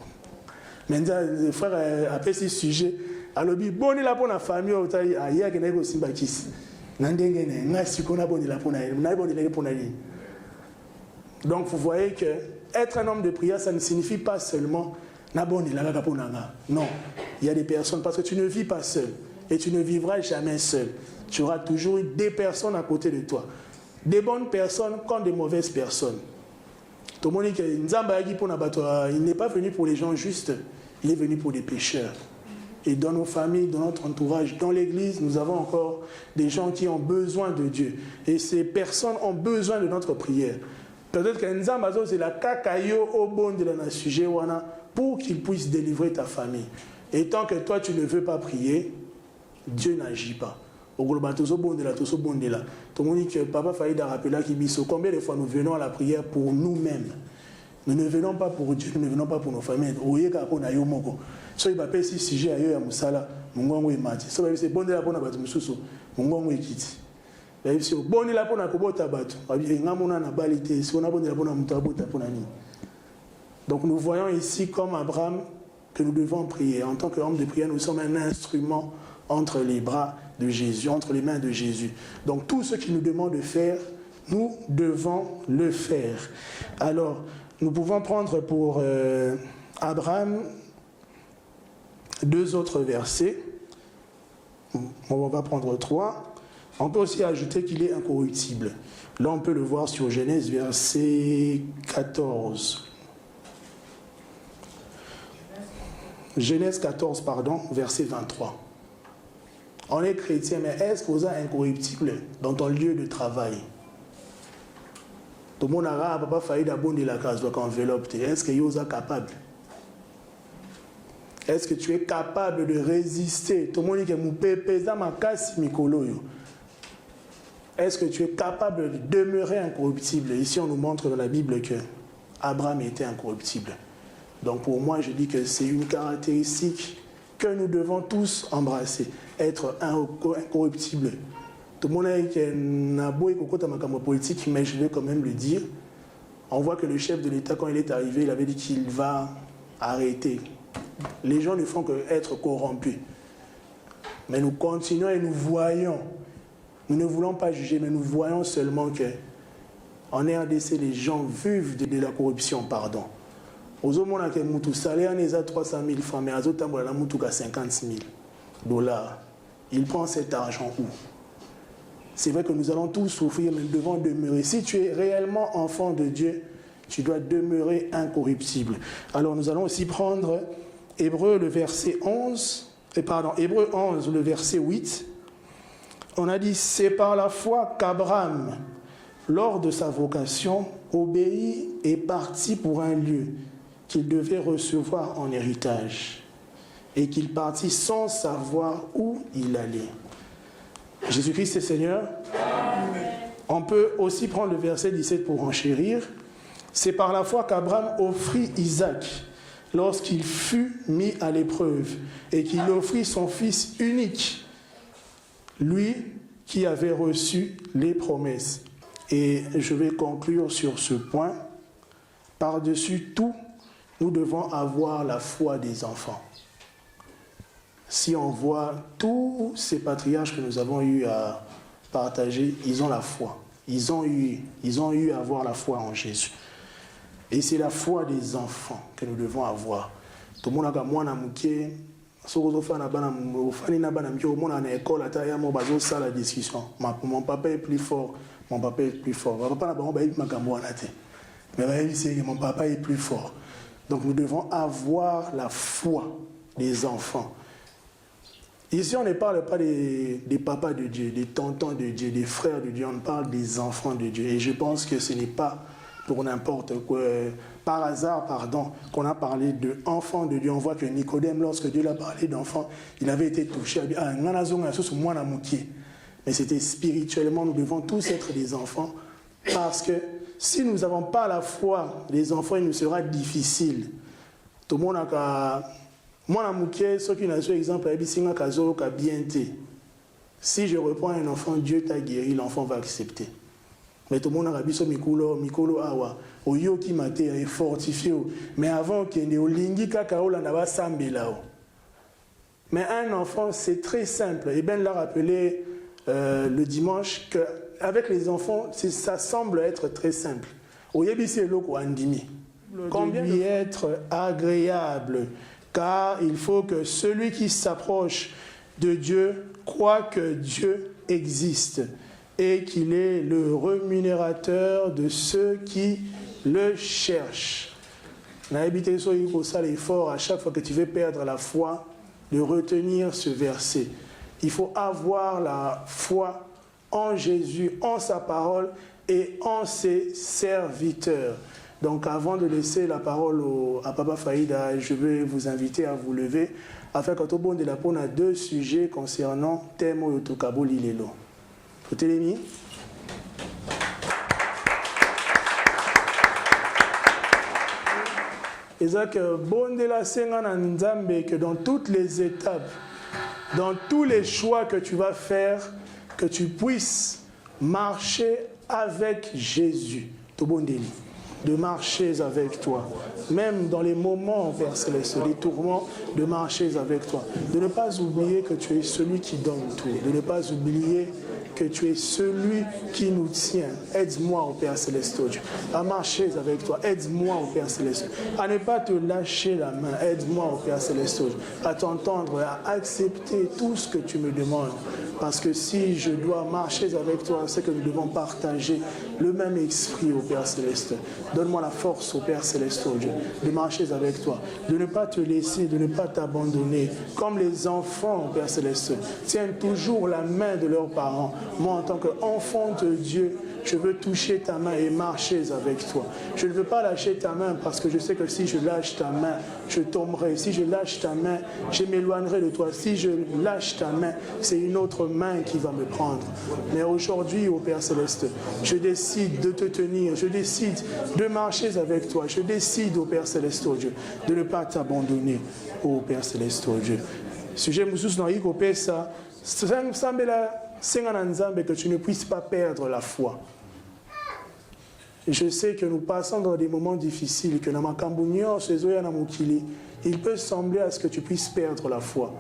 menza frère a fait 6 sujets alobi boni la pona famille o tai aya ke na ko simba kisi nandenge ne ngasi kona boni la pona na boni la pona ni. Donc vous voyez que être un homme de prière, ça ne signifie pas seulement non, il y a des personnes, parce que tu ne vis pas seul et tu ne vivras jamais seul. Tu auras toujours des personnes à côté de toi, des bonnes personnes comme des mauvaises personnes. Tout le monde dit que il n'est pas venu pour les gens justes, il est venu pour des pécheurs. Et dans nos familles, dans notre entourage, dans l'église, nous avons encore des gens qui ont besoin de Dieu. Et ces personnes ont besoin de notre prière. Peut-être que Nzambazo, c'est la kakayo au bon de la sujet pour qu'il puisse délivrer ta famille. Et tant que toi, tu ne veux pas prier, Dieu n'agit pas. Tout le monde dit que Papa Faïda rappela qu'il dit combien de fois nous venons à la prière pour nous-mêmes. Nous ne venons pas pour Dieu, nous ne venons pas pour nos familles. So il va payer si sujet ailleurs à Moussala, Mungongo et Mati. So c'est bon de la bonne abat Moussousou, Mungongo et Kiti. Si bon de la bonne à Kobota Batu, Namona n'a balité, si on a bon de la bonne à Moutabota Ponani. Donc nous voyons ici comme Abraham que nous devons prier. En tant qu'homme de prière, nous sommes un instrument entre les bras de Jésus, entre les mains de Jésus. Donc tout ce qu'il nous demande de faire, nous devons le faire. Alors, nous pouvons prendre pour Abraham 2 autres versets. On va prendre 3. On peut aussi ajouter qu'il est incorruptible. Là, on peut le voir sur Genèse, verset 14. Genèse 14, pardon, verset 23. On est chrétien, mais est-ce que vous êtes incorruptible dans ton lieu de travail? Tout le monde a pas failli d'abonder la case, donc enveloppe. Est-ce que vous êtes capable? Est-ce que tu es capable de résister? Tout le monde dit que mon pépé, ça m'a cassé mikolo. Est-ce que tu es capable de demeurer incorruptible? Ici, on nous montre dans la Bible que Abraham était incorruptible. Donc pour moi, je dis que c'est une caractéristique que nous devons tous embrasser, être incorruptible. Tout le monde a dit qu'il y a un politique, mais je vais quand même le dire. On voit que le chef de l'État, quand il est arrivé, il avait dit qu'il va arrêter. Les gens ne font qu'être corrompus. Mais nous continuons et nous voyons. Nous ne voulons pas juger, mais nous voyons seulement que en RDC, les gens vivent de la corruption, pardon. Aux hommes, on a que salaire n'est à 300 000 francs, mais à d'autres, on a 50 000 dollars. Il prend cet argent où? C'est vrai que nous allons tous souffrir, mais nous devons demeurer. Si tu es réellement enfant de Dieu, tu dois demeurer incorruptible. Alors nous allons aussi prendre Hébreu, le verset 11, Hébreu 11, le verset 8. On a dit, c'est par la foi qu'Abraham, lors de sa vocation, obéit et partit pour un lieu qu'il devait recevoir en héritage, et qu'il partit sans savoir où il allait. Jésus-Christ est Seigneur. Amen. On peut aussi prendre le verset 17 pour enchérir. C'est par la foi qu'Abraham offrit Isaac lorsqu'il fut mis à l'épreuve et qu'il offrit son fils unique, lui qui avait reçu les promesses. Et je vais conclure sur ce point. Par-dessus tout, nous devons avoir la foi des enfants. Si on voit tous ces patriarches que nous avons eu à partager, ils ont la foi. Ils ont eu à avoir la foi en Jésus. Et c'est la foi des enfants que nous devons avoir. Tout le monde a moi na muké, la discussion. Mon papa est plus fort. Mon papa est plus fort. Mon papa est plus fort. Donc nous devons avoir la foi des enfants. Ici, on ne parle pas des papas de Dieu, des tontons de Dieu, des frères de Dieu, on parle des enfants de Dieu. Et je pense que ce n'est pas pour n'importe quoi, par hasard, qu'on a parlé d'enfants de Dieu. On voit que Nicodème, lorsque Dieu l'a parlé d'enfants, il avait été touché. Mais c'était spirituellement, nous devons tous être des enfants, parce que si nous n'avons pas la foi des enfants, il nous sera difficile. Tout le monde a... Moi, ceux qui n'ont pas exemple, si je reprends un enfant, Dieu t'a guéri, l'enfant va accepter. Mais tout le monde a dit Mikolo Awa, Oyo qui m'a été fortifié. Mais avant qu'il y ait au Lingi Kakao, là, n'a pas Sambelao. Mais un enfant, c'est très simple. Et Ben l'a rappelé le dimanche qu'avec les enfants, ça semble être très simple. Oyebi c'est l'oko andimi. Combien lui être agréable? Car il faut que celui qui s'approche de Dieu croit que Dieu existe et qu'il est le rémunérateur de ceux qui le cherchent. Il faut ça l'effort à chaque fois que tu veux perdre la foi, de retenir ce verset. Il faut avoir la foi en Jésus, en sa parole et en ses serviteurs. Donc avant de laisser la parole à Papa Faïda, je vais vous inviter à vous lever afin que tout le monde ait la peau à 2 sujets concernant Temo Yotokabo Lilelo. Télémi. Et ça que bon de la Sengana Nzambe, que dans toutes les étapes, dans tous les choix que tu vas faire, que tu puisses marcher avec Jésus. Tout bon délit. de marcher avec toi. Même dans les moments, Père Céleste, les tourments, de marcher avec toi. De ne pas oublier que tu es celui qui donne tout. De ne pas oublier que tu es celui qui nous tient. Aide-moi, au Père Céleste, à marcher avec toi. Aide-moi, au Père Céleste, à ne pas te lâcher la main. Aide-moi, au Père Céleste, à t'entendre, à accepter tout ce que tu me demandes. Parce que si je dois marcher avec toi, c'est que nous devons partager le même esprit, au Père Céleste. Donne-moi la force, au Père Céleste, Dieu, de marcher avec toi, de ne pas te laisser, de ne pas t'abandonner. Comme les enfants, au Père Céleste, tiennent toujours la main de leurs parents. Moi, en tant qu'enfant de Dieu, je veux toucher ta main et marcher avec toi. Je ne veux pas lâcher ta main parce que je sais que si je lâche ta main, je tomberai. Si je lâche ta main, je m'éloignerai de toi. Si je lâche ta main, c'est une autre main qui va me prendre. Mais aujourd'hui, au Père Céleste, je décide de te tenir. Je décide de marcher avec toi. Je décide, au Père Céleste, oh Dieu, de ne pas t'abandonner, au Père Céleste, oh Dieu. Sujet Moussous dans Ikopesa, que tu ne puisses pas perdre la foi. Je sais que nous passons dans des moments difficiles, que il peut sembler à ce que tu puisses perdre la foi.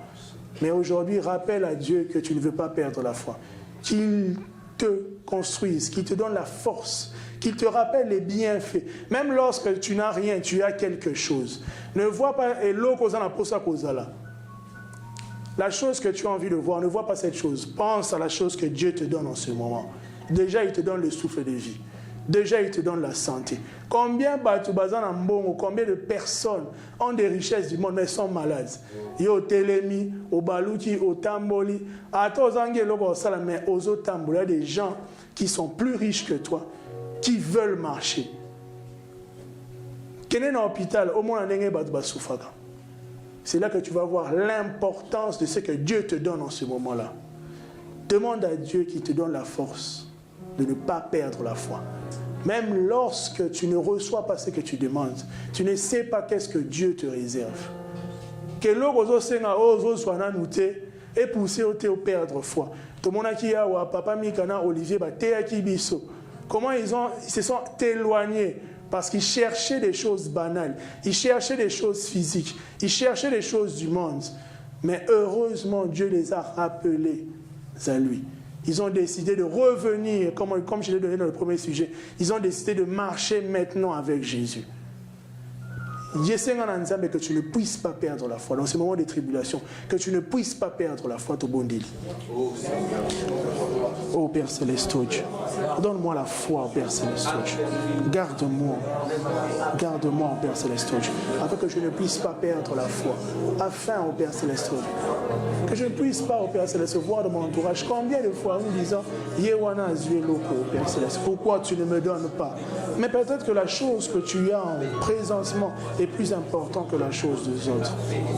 Mais aujourd'hui, rappelle à Dieu que tu ne veux pas perdre la foi. Qu'il te construise, qu'il te donne la force, qu'il te rappelle les bienfaits. Même lorsque tu n'as rien, tu as quelque chose. Ne vois pas la chose que tu as envie de voir, ne vois pas cette chose. Pense à la chose que Dieu te donne en ce moment. Déjà, il te donne le souffle de vie. Déjà, il te donne la santé. Combien de personnes ont des richesses du monde, mais sont malades? Yo Telemi, au Balouki, au Tamboli, à mais aux autres Tamboli, il y a des gens qui sont plus riches que toi, qui veulent marcher. Quel est l'hôpital? Au moins, c'est là que tu vas voir l'importance de ce que Dieu te donne en ce moment-là. Demande à Dieu qu'il te donne la force de ne pas perdre la foi. Même lorsque tu ne reçois pas ce que tu demandes, tu ne sais pas qu'est-ce que Dieu te réserve. Que l'eau soit noté et pousser au perdre foi. Tout le monde qui a papa Mikana Olivier comment ils se sont éloignés parce qu'ils cherchaient des choses banales, ils cherchaient des choses physiques, ils cherchaient des choses du monde. Mais heureusement, Dieu les a rappelés à lui. Ils ont décidé de revenir, comme je l'ai donné dans le premier sujet, ils ont décidé de marcher maintenant avec Jésus. Que tu ne puisses pas perdre la foi dans ces moments de tribulation, que tu ne puisses pas perdre la foi, oh Père Céleste, donne-moi la foi, Père Céleste. Garde-moi, au Père Céleste, afin que je ne puisse pas perdre la foi. Afin, au Père Céleste, que je ne puisse pas, au Père Céleste, voir de mon entourage combien de fois nous disons Yewana Azueloko, au Père Céleste, pourquoi tu ne me donnes pas? Mais peut-être que la chose que tu as en présentement est plus important que la chose des autres.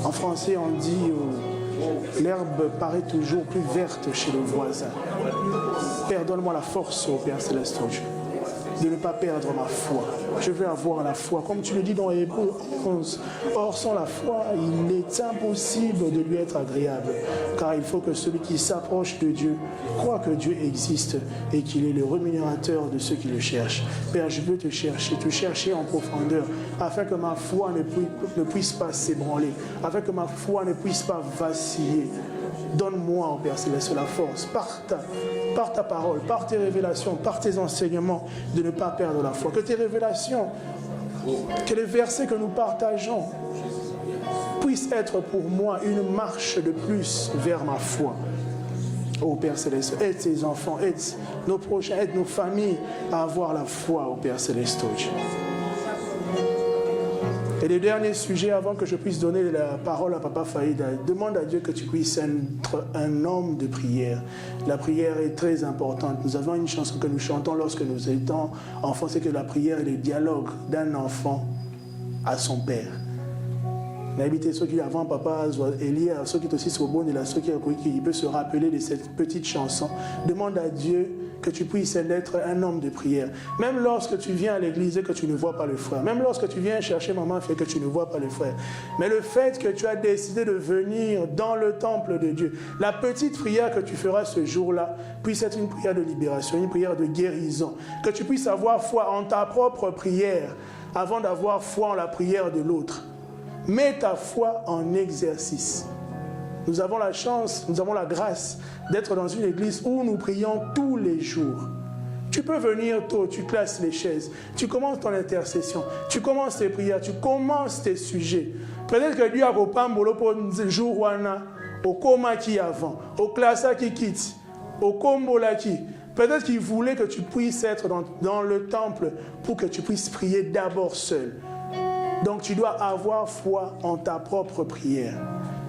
En français, on dit l'herbe paraît toujours plus verte chez le voisin. Père, donne-moi la force, au Père Céleste, de ne pas perdre ma foi. Je veux avoir la foi. Comme tu le dis dans Hébreux 11, or sans la foi, il est impossible de lui être agréable. Car il faut que celui qui s'approche de Dieu croit que Dieu existe et qu'il est le rémunérateur de ceux qui le cherchent. Père, je veux te chercher en profondeur, afin que ma foi ne puisse pas s'ébranler, afin que ma foi ne puisse pas vaciller. Donne-moi, Père Céleste, la force, par ta parole, par tes révélations, par tes enseignements, de ne pas perdre la foi. Que tes révélations, que les versets que nous partageons puissent être pour moi une marche de plus vers ma foi. Ô Père Céleste, aide tes enfants, aide nos prochains, aide nos familles à avoir la foi, ô Père Céleste. Et le dernier sujet, avant que je puisse donner la parole à Papa Faïda, demande à Dieu que tu puisses être un homme de prière. La prière est très importante. Nous avons une chanson que nous chantons lorsque nous étions enfants, c'est que la prière est le dialogue d'un enfant à son père. N'habitez ceux qui avant papa Elie, ceux qui sont aussi sur bon et ceux qui peut se rappeler de cette petite chanson. Demande à Dieu que tu puisses être un homme de prière. Même lorsque tu viens à l'église et que tu ne vois pas le frère. Même lorsque tu viens chercher maman et que tu ne vois pas le frère. Mais le fait que tu as décidé de venir dans le temple de Dieu, la petite prière que tu feras ce jour-là puisse être une prière de libération, une prière de guérison. Que tu puisses avoir foi en ta propre prière avant d'avoir foi en la prière de l'autre. Mets ta foi en exercice. Nous avons la chance, nous avons la grâce d'être dans une église où nous prions tous les jours. Tu peux venir tôt, tu classes les chaises, tu commences ton intercession, tu commences tes prières, tu commences tes sujets. Peut-être que Dieu a repambolo pour un jour au coma qui avant, au classa qui quitte, au combola qui. Peut-être qu'il voulait que tu puisses être dans le temple pour que tu puisses prier d'abord seul. Donc tu dois avoir foi en ta propre prière.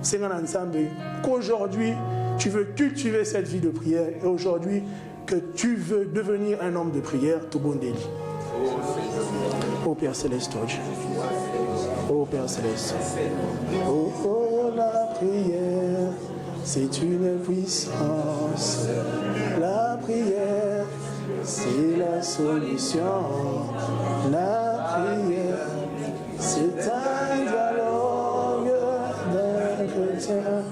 Seigneur Nzambe, qu'aujourd'hui tu veux cultiver cette vie de prière et aujourd'hui que tu veux devenir un homme de prière, tout bon délit. Ô Père Céleste, ô Père Céleste, oh, la prière, c'est une puissance. La prière, c'est la solution. La prière, c'est un dialogue d'un chrétien.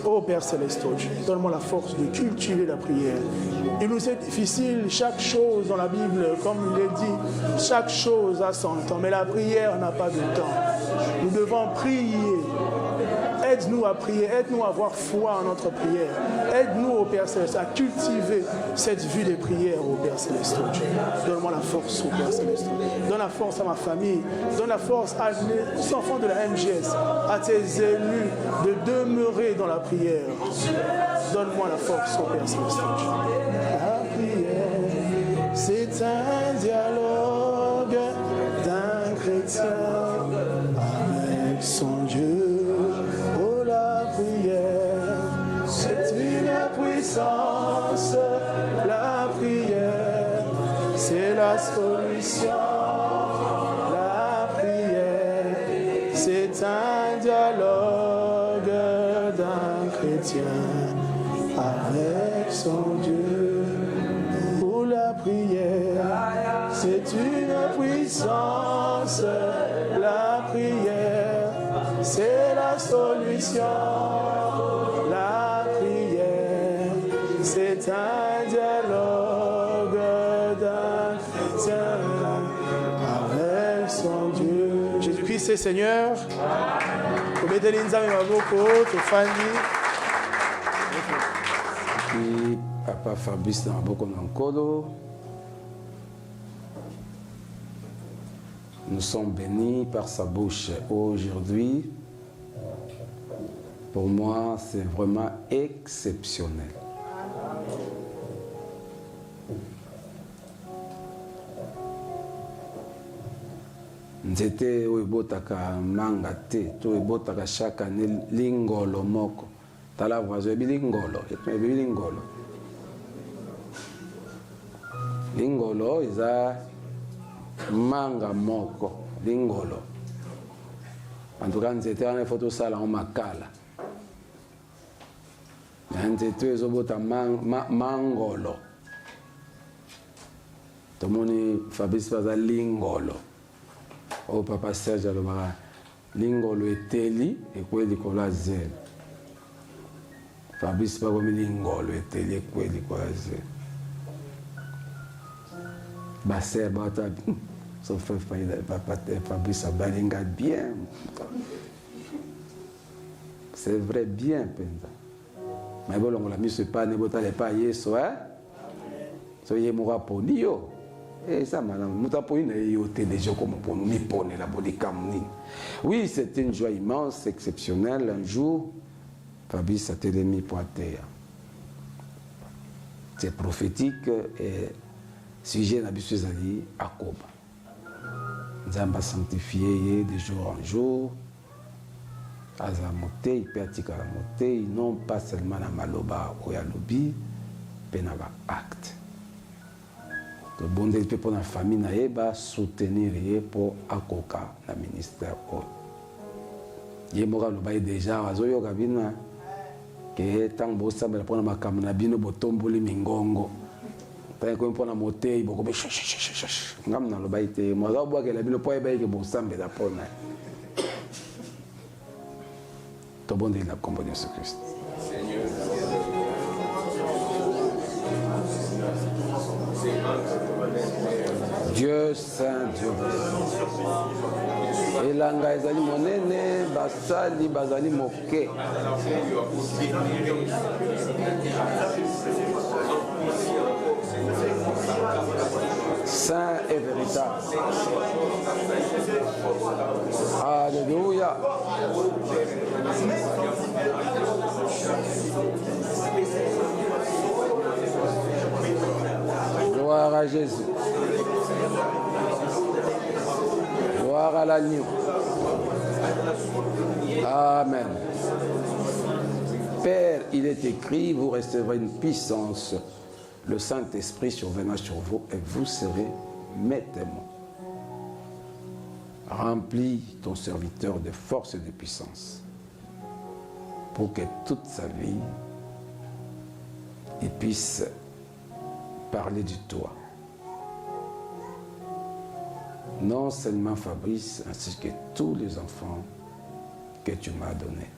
Oh Père Céleste, donne-moi la force de cultiver la prière. Il nous est difficile, chaque chose dans la Bible, comme il est dit, chaque chose a son temps, mais la prière n'a pas de temps. Nous devons prier. Aide-nous à prier, aide-nous à avoir foi en notre prière. Aide-nous, au Père Céleste, à cultiver cette vie de prière, au Père Céleste. Donne-moi la force, au Père Céleste. Donne la force à ma famille. Donne la force à tous enfants de la MGS, à tes élus, de demeurer dans la prière. Donne-moi la force, au Père Céleste. La prière, c'est un dialogue d'un chrétien avec son Dieu. C'est une puissance, la prière, c'est la solution. La prière, c'est un dialogue d'un chrétien avec son Dieu. Pour la prière, c'est une puissance, la prière, c'est la solution. La prière, c'est un dialogue d'un chrétien avec son Dieu. Jésus-Christ, c'est Seigneur. Papa Fabrice Naboko Nankolo. Nous sommes bénis par sa bouche aujourd'hui. Pour moi, c'est vraiment exceptionnel. Nzete oibotaka manga te, to oibotaka chaque année lingolo moko. Tala voisin bilingolo, bilingolo. Lingolo iza manga moko, lingolo. En tout cas, nzete wana photo sala en makala. Nzete ezobota mangolo. Tomoni Fabrice baza lingolo. Oh papa Serge alobaka lingolo eteli ekweli kola zel. Fabrice bakomi lingolo eteli ekweli kola zel. Baser bata son frère Fabrice abalinga bien. C'est vrai bien penza. Mais bon on la mise pas ne botale pas yeso hein. So yemora poni yo. Et ça, madame, nous avons déjà comme pour nous la body. Oui, c'était une joie immense, exceptionnelle. Un jour, Fabrice a été mis pour terre. C'est prophétique et sujet d'habitude à Koba. Nous avons sanctifié de jour en jour. Azamote, Pertikaramote, non pas seulement à Maloba ou à Lobi, mais à acte. Le bon Dieu pour la famille naeba soutenir pour akoka la ministère o. Yemora lo baye déjà azoyo kabina que tant bossa bela pour na makamna bino botomboli mingongo. tant qu'on prend la montée il beaucoup ngam na lo baité moi ça boire que la bino poé baï que bon sambe da pona to bon de la compagnie de Christ Dieu saint Dieu elanga ezali monene basali bazali moke saint et véritable. Alléluia. Gloire à Jésus. Gloire à l'agneau. Amen. Père, il est écrit, vous recevrez une puissance. Le Saint-Esprit surviendra sur vous et vous serez mes témoins. Remplis ton serviteur de force et de puissance pour que toute sa vie, il puisse parler de toi. Non seulement Fabrice, ainsi que tous les enfants que tu m'as donnés.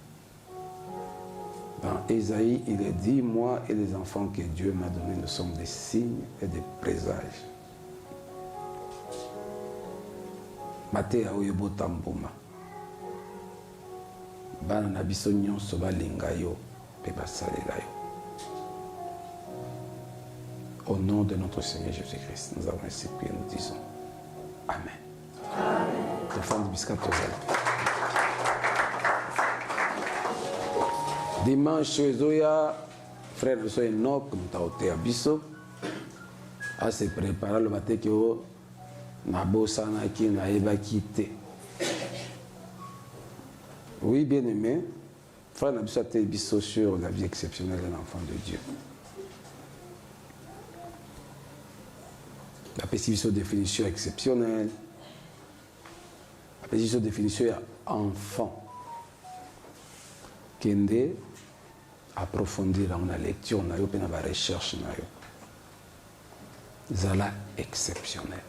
Dans Ésaïe, il est dit, moi et les enfants que Dieu m'a donnés, nous sommes des signes et des présages. Matéa oyebo tambuma. Bana na biso nyonso balinga yo pe basalela yo. Au nom de notre Seigneur Jésus-Christ, nous avons ainsi prié, nous disons Amen. Amen. Dimanche ezoya frère de so Enoch mutaote abiso a se préparer le matin que na bosana ki na ebaki te. Oui bien aimé, frère na biso a été biso sur la vie exceptionnelle d'un enfant de Dieu. La définition exceptionnelle, la définition enfant. Kende approfondir dans la lecture, dans la recherche, zala exceptionnel.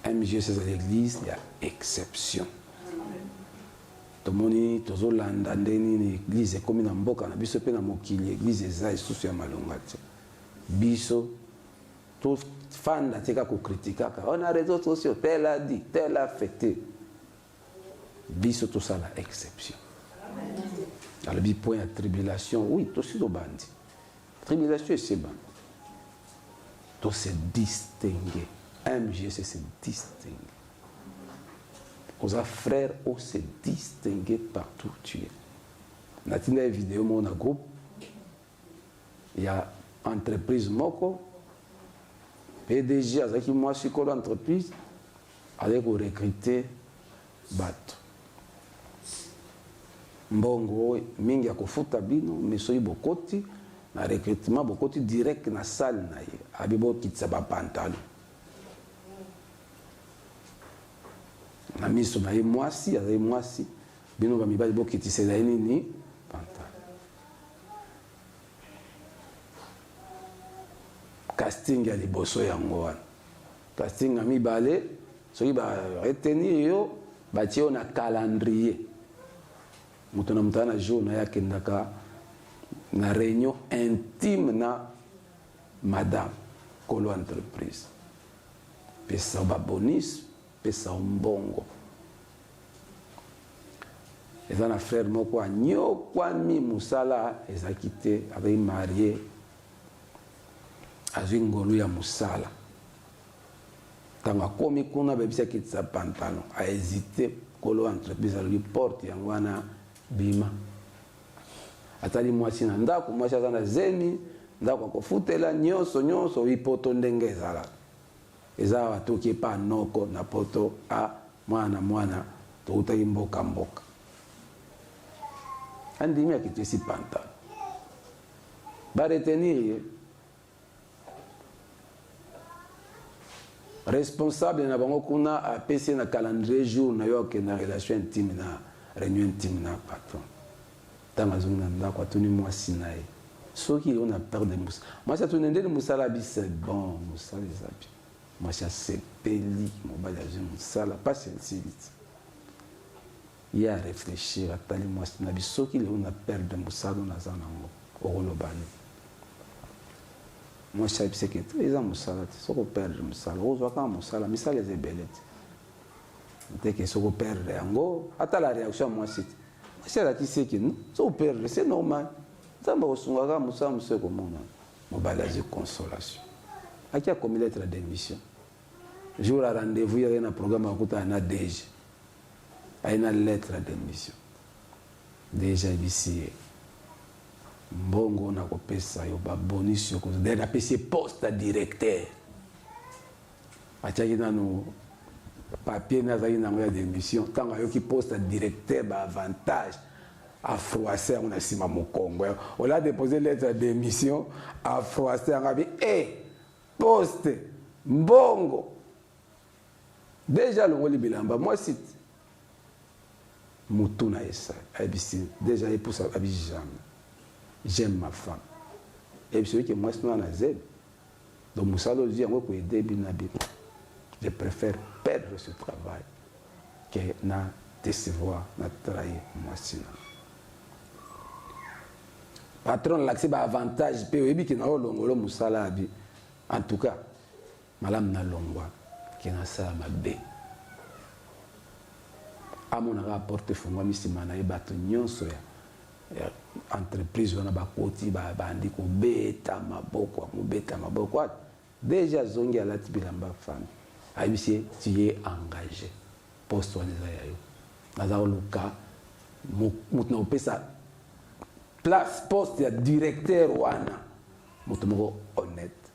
MG c'est l'église, il y a exception. Tout le monde, tout le monde, l'église est comme une mboka, na biso pe na mokili, l'église est sous ya malonga. Biso tout fan d'atteka ko critiquer, on a réseaux sociaux, tel a dit, tel a fêté. Biso tout ça la exception. Dans le point de tribulation, oui, tout c'est bandi. Tribulation, c'est bon. Tout se distinguer. MG, c'est se distinguer. Aux frères, on se distinguer partout où tu es. Dans une vidéo, mon groupe, il y a entreprise Moko, PDG, avec moi, je suis l'entreprise, avec recruter bateau. Mbongo mingi ya kofuta bino mesoyi bokoti na recrutement bokoti direct na salle na ye abibo kitsa ba pantalon na miso na ye mwasi azali mwasi bino ba mibali bokitisa na nini pantalon casting ya liboso yango wana casting ya mibale soki ba retenir yo batie na calendrier. Mutu na mutana jour na yake ndaka na réunion intime na madame kolo entreprise. Pesa ba bonus, pesa mbongo. Eza na frère moko anyo kwa mi musala ezakite avec marié azwi ngolu ya musala. Tanga komi kuna bebisa kitsa pantalon a hésité kolo entreprise a lui porte yangwana bima atali mwasi na ndako mwasi aza na zemi ndako akofutela nyonso ipoto ndenge ezala eza watoki pa noko na poto a mwana toutaki mboka andimi akitisi pantalon baretenir ye responsable na bango kuna apesi na calendrier jour na yo na relation intime na réunion intime na patron. Dans la zone ndako atuni mwasi na ye. Ceux qui ont peur de Moussa. Moi, c'est tout le monde Moussa c'est bon, Moussa les habits. Moi, c'est peli, mon bagage Moussa pas celle-ci vite. Il y a à réfléchir à tali moi c'est nabi ceux qui ont peur de Moussa dans la zone au Rolobani. Moi, je sais que ils ont Moussa là, ceux qui perdent Moussa, on voit quand Moussa là, mais ça les ébellettes. Dès que ceux qui perdent Ango, attends la réaction moi c'est là qui sait que nous, ceux qui perdent, c'est normal. Ça m'a reçu un Moussa comment mon bagage de consolation. À qui a commis lettre d'émission? Jour à rendez-vous, il y a un programme à côté d'un DG. Il y a une lettre d'émission. Déjà ici, Mbongo na kopesa yo ba bonus yo ko na pesi poste directeur. Achaki na no papier na zaki na ngoya d'émission, tanga yo ki poste directeur ba avantage. À froisser on a sima mokongo. On a déposé lettre d'émission à froisser on a dit poste Mbongo. Déjà le ngoli bilamba moi site Mutuna esa abisi déjà et pour ça abisi jamais. J'aime ma femme. Et puis celui qui moi c'est na zeb. Donc Moussa le dit pour aider binabi. Je préfère perdre ce travail que na décevoir, na trahir moi sinon. Patron l'accès ba avantage pe oyebi ki na longolo Moussa abi. En tout cas, malam na longwa ki na sa mabe. Amona rapporte fongwa misima na bato nyonso ya entreprise wana bakoti bandi ko beta maboko déjà zongi ala tibilamba femme ayibisi tu es engagé poste wana ya yo naza luka mutna opesa place poste ya directeur wana mutu moko honnête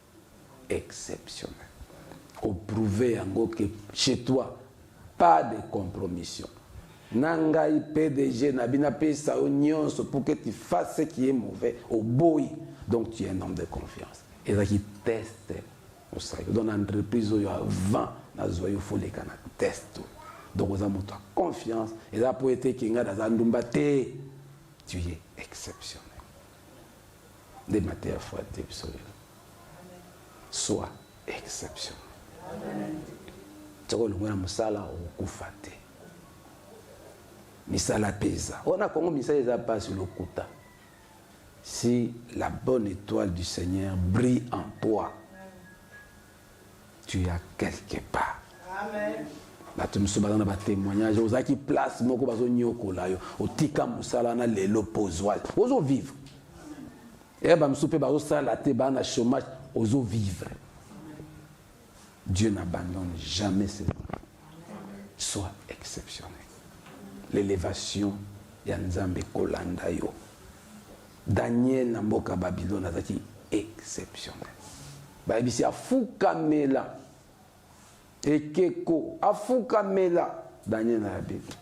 exceptionnel au prouver yango que chez toi pas de compromission. Nangai PDG Nabina pesa nyonso pour que tu fasses ce qui est mauvais au boy. Donc tu es un homme de confiance. Et là qui teste dans l'entreprise où il y a 20 il faut les canaux test. Donc vous avez confiance et là pour être kinga dans un ndumbate tu es exceptionnel. Des matières fortes sois exceptionnel. Tu vois le mot musala au kufate. Misala pesa. On a Congo misala pas sur le kuta. Si la bonne étoile du Seigneur brille en toi, tu es quelque part. Amen. Là tu me souviens dans le témoignage, aux qui place moko bazo nyoko là yo, au tika musala na lelo pozoal. Ozo vivre. Et ba msoupe bazo sala te ba na chômage, ozo vivre. Dieu n'abandonne jamais ses enfants. Sois exceptionnel. L'élévation ya Nzambe kolanda yo. Daniel na mboka Babylone azaki exceptionnel. Ba bisi afukamela. Ekeko afukamela Daniel na Bible.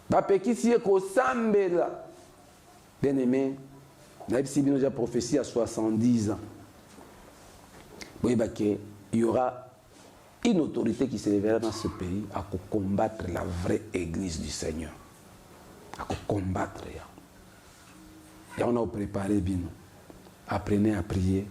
Ba pekisi ko sambela. Bien-aimé, na bisi bino ja prophétie à 70 ans. Oui ba que il y aura une autorité qui se lèvera dans ce pays à combattre la vraie église du Seigneur. À combattre. Et on a préparé bien. Apprenez à prier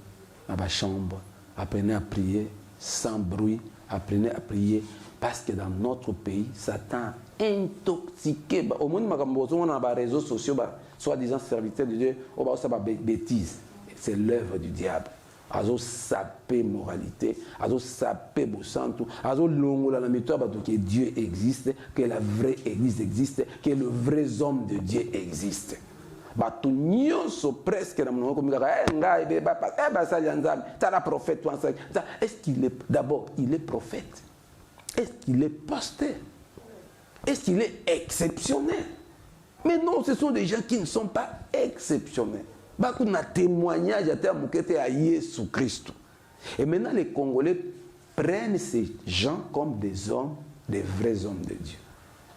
dans la chambre. Apprenez à prier sans bruit. Apprenez à prier parce que dans notre pays, Satan a intoxiqué. Au moins, on a des réseaux sociaux, soi-disant serviteurs de Dieu, on va faire des bêtises. C'est l'œuvre du diable. Azo sapé moralité, azo sapé bosantu, azo longo la méthode que Dieu existe, que la vraie église existe, que le vrai homme de Dieu existe. Bato nyonso presque na monoko komika ngai be ba ça yanzam, ça la prophète toi ça. Est-ce qu'il est d'abord il est prophète? Est-ce qu'il est pasteur? Est-ce qu'il est exceptionnel? Mais non, ce sont des gens qui ne sont pas exceptionnels. Beaucoup de témoignages à Jésus-Christ. Et maintenant, les Congolais prennent ces gens comme des hommes, des vrais hommes de Dieu.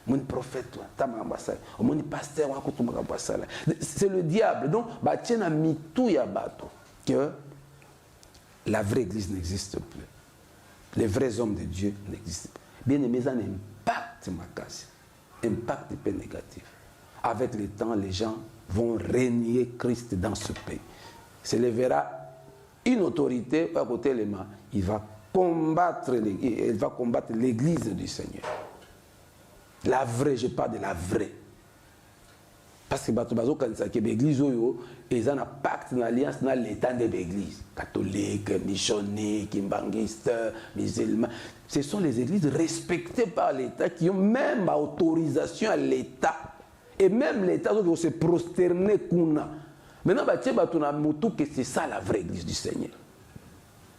Mon prophète, mon pasteur, c'est le diable. Donc, que la vraie église n'existe plus. Les vrais hommes de Dieu n'existent plus. Bien aimé, ça a un impact, impact peu négatif. Avec le temps, les gens vont régner Christ dans ce pays. se lèvera une autorité à côté des mains. Il va combattre l'église du Seigneur. La vraie, je parle de la vraie. Parce que l'église, ils ont un pacte, une alliance dans l'état de l'église. Catholique, missionnaire, kimbanguiste, musulman. Ce sont les églises respectées par l'État qui ont même autorisation à l'État. Et même l'État doit se prosterner. Maintenant, que c'est ça la vraie église du Seigneur.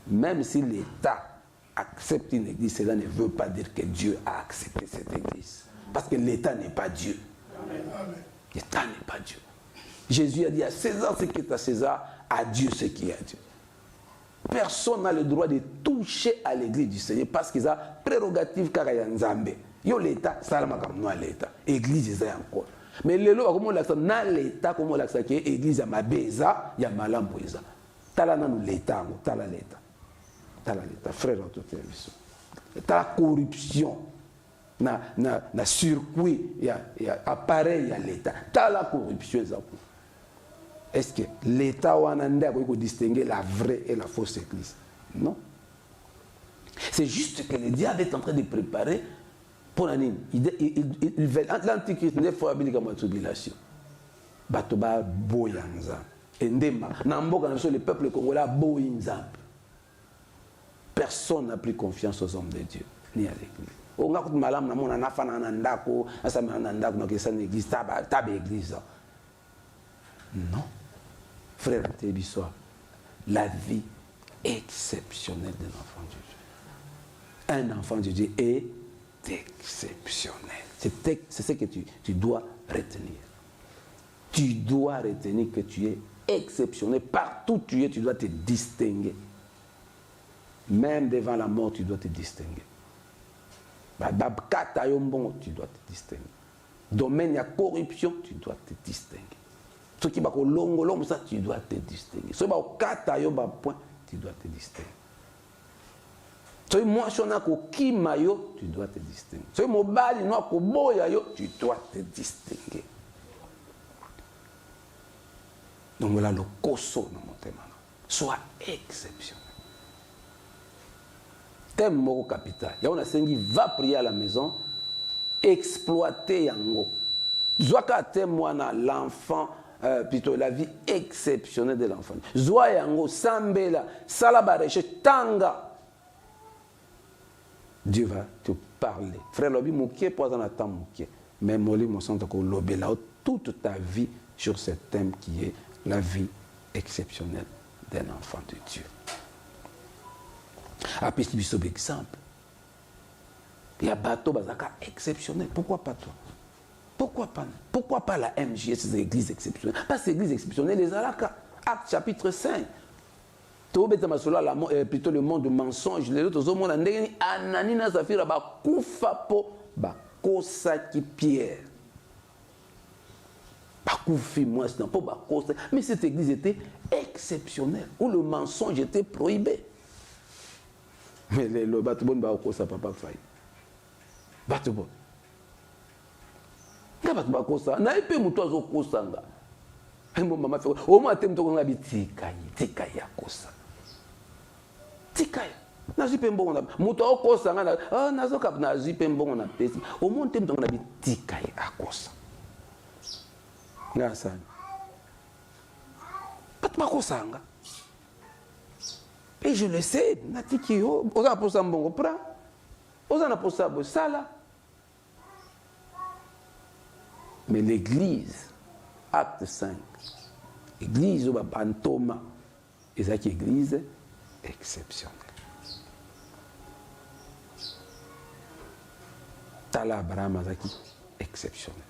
Même si l'État accepte une église, cela ne veut pas dire que Dieu a accepté cette église. Parce que l'État n'est pas Dieu. L'État n'est pas Dieu. Jésus a dit à César ce qui est à César, à Dieu ce qui est à Dieu. Personne n'a le droit de toucher à l'église du Seigneur parce qu'ils ont prérogative car il y a Nzambe. Yo l'État, ça la makam no l'État. Église est encore. Mais le lo comme on l'accent na l'État comme on l'accent que église ya mabeza, ya malambo eza. Tala na l'État, tala l'État. Tala l'État, frère tout est. Tala corruption. Na circuit, il y a appareil à l'État. Tala corruption eza. Est-ce que l'État peut distinguer la vraie et la fausse église? Non. C'est juste que le diable est en train de préparer pour l'année. L'Antichrist n'est pas habilité comme une tribulation. Batoba boyanza. Endema. Namboka le peuple congolais boyanza. Personne n'a plus confiance aux hommes de Dieu, ni à l'église. On a écouté malam na mona na fana na ndako, asa na ndako na kesa l'église, tabe église. Non. Frère Tébisoa, la vie exceptionnelle de l'enfant de Dieu. Un enfant de Dieu est exceptionnel. C'est ce que tu dois retenir. Tu dois retenir que tu es exceptionnel. Partout où tu es, tu dois te distinguer. Même devant la mort, tu dois te distinguer. Tu dois te distinguer. Domaine de la corruption, tu dois te distinguer. Ce qui va au long, ça, tu dois te distinguer. Ce qui va au point, tu dois te distinguer. Ce qui va au kimayo, tu dois te distinguer. Ce qui va au boyayo, tu dois te distinguer. Donc voilà le koso dans mon thème. Sois exceptionnel. Thème moko capital. Il y a un sengi va prier à la maison, exploiter yango. Zoaka thème wana l'enfant. Plutôt la vie exceptionnelle de l'enfant. Zoa yango sambela salabareche tanga. Dieu va te parler. Frère Lobi mouké pour un temps mouké. Mais moli mon sang ko lobela toute ta vie sur ce thème qui est la vie exceptionnelle d'un enfant de Dieu. Après ce exemple. Il y a bateau bazaka exceptionnel. Pourquoi pas toi? Pourquoi pas la MJS, ces églises exceptionnelles? Parce que ces églises exceptionnelles, les Alaka, Acte chapitre 5. Plutôt le monde de mensonge. Les autres hommes, Ananina Zafira, Bakoufa po, Bakosa qui Pierre. Bakoufi, moi, c'est un peu Bakosa. Mais cette église était exceptionnelle, où le mensonge était prohibé. Mais le Batubon Bakosa, papa failli. Batubon. Na epe mutu azokosanga embo mama fe o mo atem to ngaba tika ya kosa tika na jipe mbongo na mutu okosanga na nazoka na jipe mbongo na pesi o mo atem to ngaba tika ya kosa ngasa patma kosanga et je le sais natiki yo oza posa mbongo pra oza na posa bo sala. Mais l'église, acte 5, l'église au Bantoma, et c'est une église exceptionnelle. Tala Abraham Azaki, exceptionnel.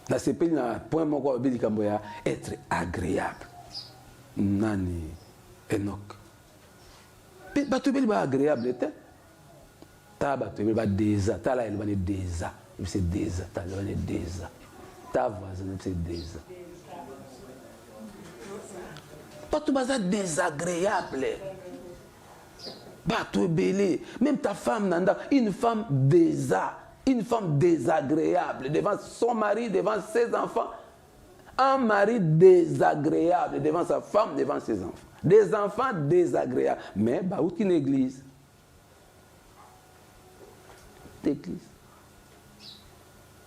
Dans ce pays, un point moko être agréable. Nani Enoch. Batubeli ba agréable était. Taba tu vas déjà, ta là elle va déjà, c'est déjà, ta là elle déjà, ta voisine c'est déjà. Pas tout ça désagréable. Bah tu es belé, même ta femme nanda, une femme désagréable devant son mari, devant ses enfants. Un mari désagréable devant sa femme, devant ses enfants. Des enfants désagréables. Mais, bah, où qu'une église? L'église.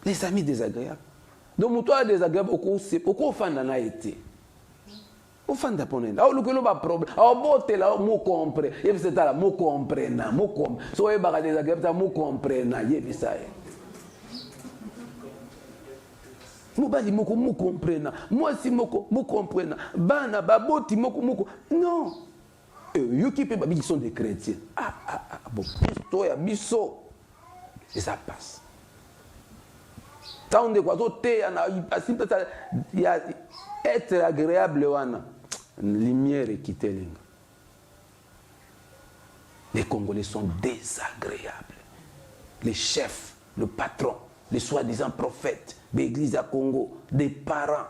Les amis désagréables. Donc, toi, désagréable, au fan d'en a été. Au fan d'apprendre. Alors, le que problème. Alors, bon, t'es là, moi, comprends. Et puis, c'est là, moi, comprends. Moi, comprends. So, il y a désagréable, moi, comprends. Et puis, ça est. Mobali moko mo comprena, moi si moko mo comprena, bana baboti moko non. Eux qui peuvent ils sont des chrétiens. Bon, histoire biso et ça passe. Tant de quoi sauter il y a être agréable wana lumière et quitter linga. Les Congolais sont désagréables. Les chefs, le patron, les soi-disant prophètes de l'église à Congo, des parents,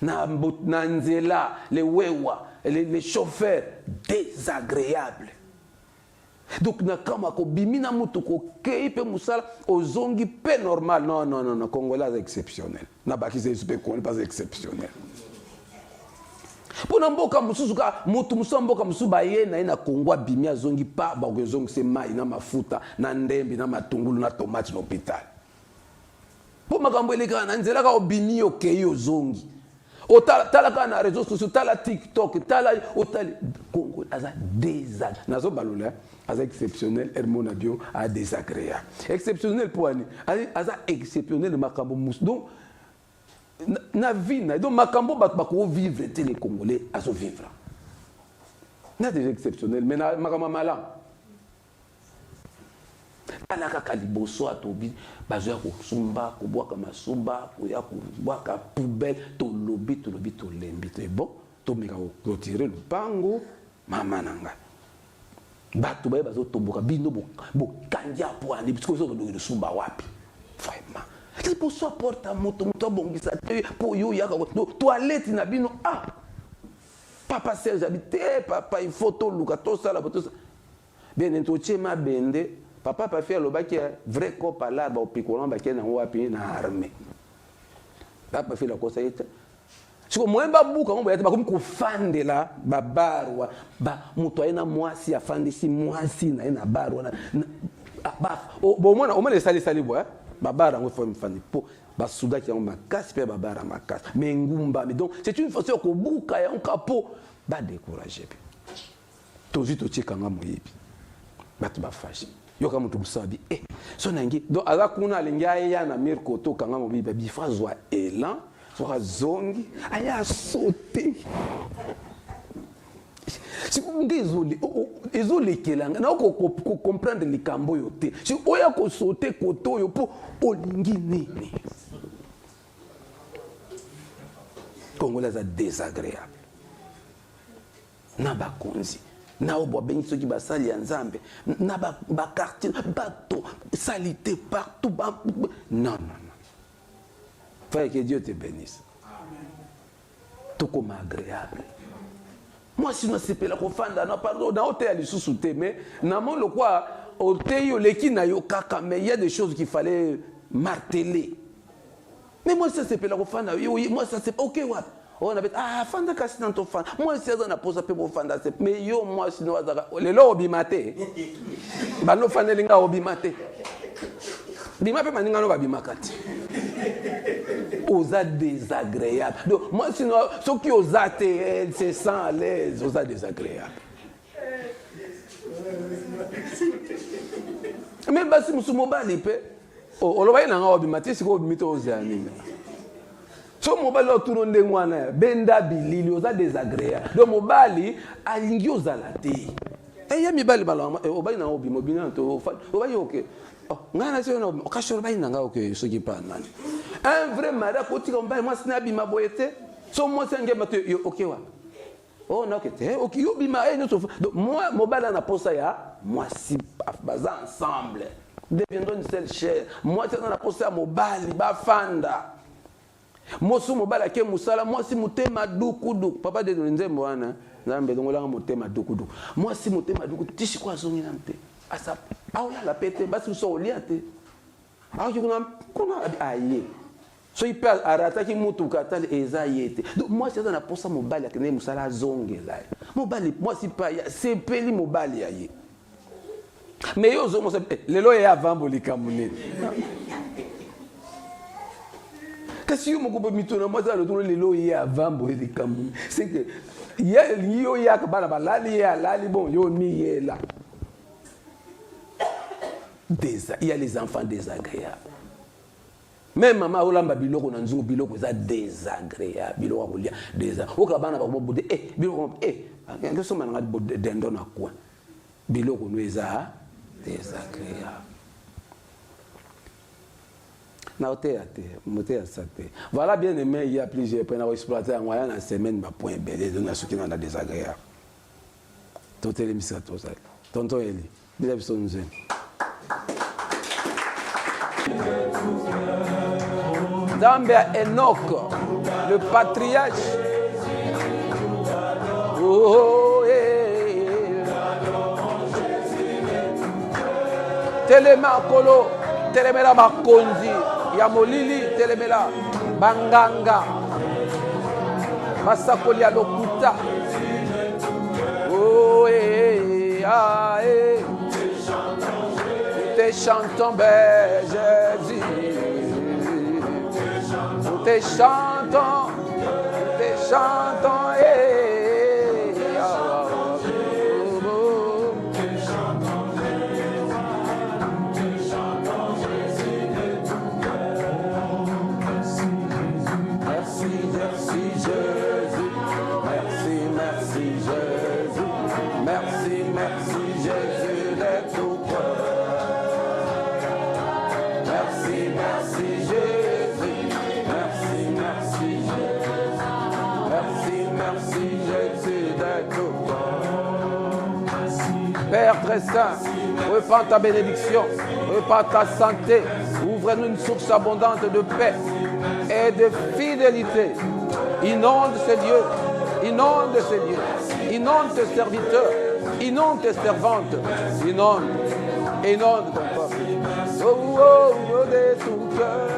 Nanzela, les wewa, les chauffeurs, désagréables. Donc, nakama ko bimina mutuko keipe musala ozongi pe normal. Non, Congolais c'est exceptionnel. Nabaki c'est super pas exceptionnel. Pour mboka mususu ka mutu musomboka musuba yena ina Kongo bimia zongi pa ba zongi se mai na mafuta na ndembi na matungulu na tomate na hôpital. Pour makambo eleka na nzela ka obimi okei ozongi. Otala ka na réseaux sociaux, tala TikTok, tala otali Congo aza désagréable. Nazo balula aza exceptionnel, Hermona Dion a désagréable. Exceptionnel pour ani, aza exceptionnel makambo mus. Donc na vie na donc makambo bako vivre te les Congolais azo vivre. Na déjà exceptionnel mais na makambo mala. Alaka kaliboso atobi bazoya kusumba kubwaka masumba kuya kubwaka poubelle to lobi to lembi te bon to meka ko tirer le pango mama nanga bato baye bazo tomboka bino bo kandia po ani parce que zo do sumba wapi vraiment liboso porta moto bongisa te po yo yaka toilette na bino papa Serge habité papa il faut to luka to sala to bien entoché ma bende. Papa pas fait le bac vrai copa là ba picolon ba na wapi na armée. Papa fait la cosa ita. Siko mwemba buka ngomba yata bakomi ko fande la ba barwa ba muto ina mwasi afande si mwasi na ina barwa na ba bo mona sali boya ba bara ngo fo mfande po ba souda ki ngomba kasi pe ba bara makasi mais ngumba mais donc c'est une façon ko buka ya nkapo ba décourager. Tozi to chekanga moyebi. Ba to ba fashi. Yoka mutu musabi so nangi donc ala kuna alinga ya na mirko to kanga mobi babi fazwa elan so zongi aya sauter si ngezoli ezoli kelanga na ko comprendre likambo yote si oya ko sauter koto yo po olingi nini Congolais est désagréable na bakonzi na obo bengi soki basali ya nzambe na ba quartier bato salité partout non Frère, que Dieu te bénisse. Tout comme agréable. Moi sinon c'est pas la confanda non pardon na hôtel ali sous-souté mais na mon le quoi hôtel yo leki na yo kaka mais il y a des choses qu'il fallait marteler. Mais moi ça c'est pas la confanda oui moi ça c'est OK what. On avait fanda kasi dans ton fan. Moi c'est ça na pose pe bo fanda c'est mais yo moi sinon azaka le lo obimate. Ba no fanda linga obimate. Bima pe maninga no babimakati. Osa désagréable. Donc moi sinon ceux qui osent se sent à l'aise, osa désagréable. Même basi musumo bali pe. O lo bayina nga obimate siko obimite ozani. So mobali otuno ndengwana benda bilili oza désagréable. Donc mobali alingi ozala te. Ya mibali bala obayi na obi mobina to obayi OK. Ngana se no okashoro bayi na nga OK so ki pa nani. Un vrai mari kotika mobali moi sinabi maboyete. So moi senge mato OK wa. Oh non OK te OK yo bima no so. Donc moi mobali na posa ya moi si baza ensemble. Deviendons une seule chair. Moi c'est na posa mobali ba fanda. Mosu mobala ke musala moi si mutema dukudu papa de nzembo wana nzambe dongola mutema dukudu moi si mutema dukudu tishi kwa zongi namte asa au la pete basi so oliate au kuna aye So il peut arrêter mutuka tali eza yete. Donc moi c'est dans pour ça mobile que musala zongela. Mobile moi si pas c'est peli mobile ya ye. Mais yo zo mo lelo ya avant bolika munene. Kasi yo moko mitona moi ça le tour lelo ya avant bolika munene. C'est que yo ya ka bala balali ya lali bon yo mi ye là. Il y a les enfants désagréables. Même maman olamba biloko na nzungu biloko za désagréable biloko kolia désagréable okabana ba bobo biloko ngeso mana ngadi dendo na kwa biloko no eza désagréable na oteate motea sate voilà bien aimé il y a plusieurs points à exploiter en moyen la semaine ba point belé na soki na désagréable totele misato ça tonton Eli bila biso nzeni Zambé Enoch, le patriarche. Oh, Telemela Kolo, Telemela Makonzi, Yamolili, Telemela Banganga, Masakolia Lokuta. Oh, te chantons, Jésus. Te chantons, Merci, merci Jésus, merci Jésus, merci Jésus de tout cœur. Merci Jésus. Merci Jésus de tout cœur. Père très saint, repends ta bénédiction, repends ta santé, ouvre-nous une source abondante de paix et de fidélité. Inonde ces lieux, inonde ces lieux, inonde tes serviteurs, inonde tes servantes, inonde ton peuple. Oh, oh, oh, de tout cœur.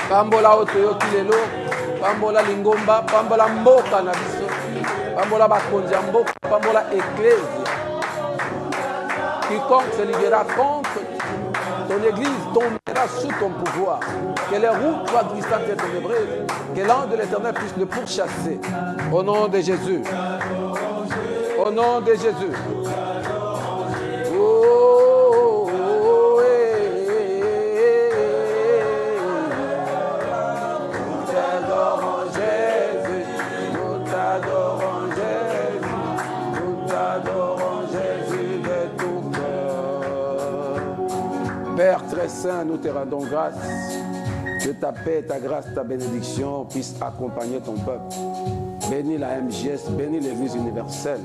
Pambola otoyoki lelo, pambola lingomba, pambola mboka na biso, pambola bakonzi ya mboka, pambola ecclésie. Quiconque se liguera contre ton église tombera sous ton pouvoir. Que les roues soient glissantes et ténébreuses, que l'ange de l'Éternel puisse le pourchasser. Au nom de Jésus. Au nom de Jésus. Père très saint, nous te rendons grâce que ta paix, ta grâce, ta bénédiction puissent accompagner ton peuple. Bénis la MJS, bénis l'Église universelle.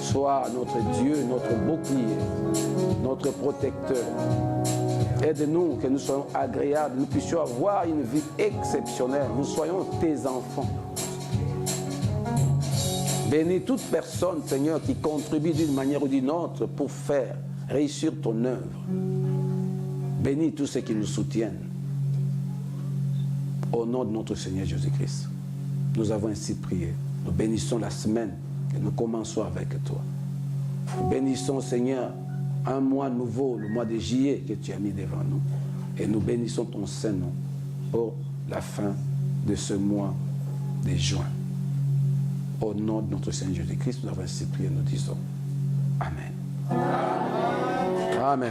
Sois notre Dieu, notre bouclier, notre protecteur. Aide-nous, que nous soyons agréables, nous puissions avoir une vie exceptionnelle. Nous soyons tes enfants. Bénis toute personne, Seigneur, qui contribue d'une manière ou d'une autre pour faire réussir ton œuvre. Bénis tous ceux qui nous soutiennent. Au nom de notre Seigneur Jésus-Christ, nous avons ainsi prié. Nous bénissons la semaine et nous commençons avec toi. Nous bénissons, Seigneur, un mois nouveau, le mois de juillet que tu as mis devant nous. Et nous bénissons ton Saint-Nom pour la fin de ce mois de juin. Au nom de notre Seigneur Jésus-Christ, nous avons ainsi prié. Nous disons Amen. Amen. Amen.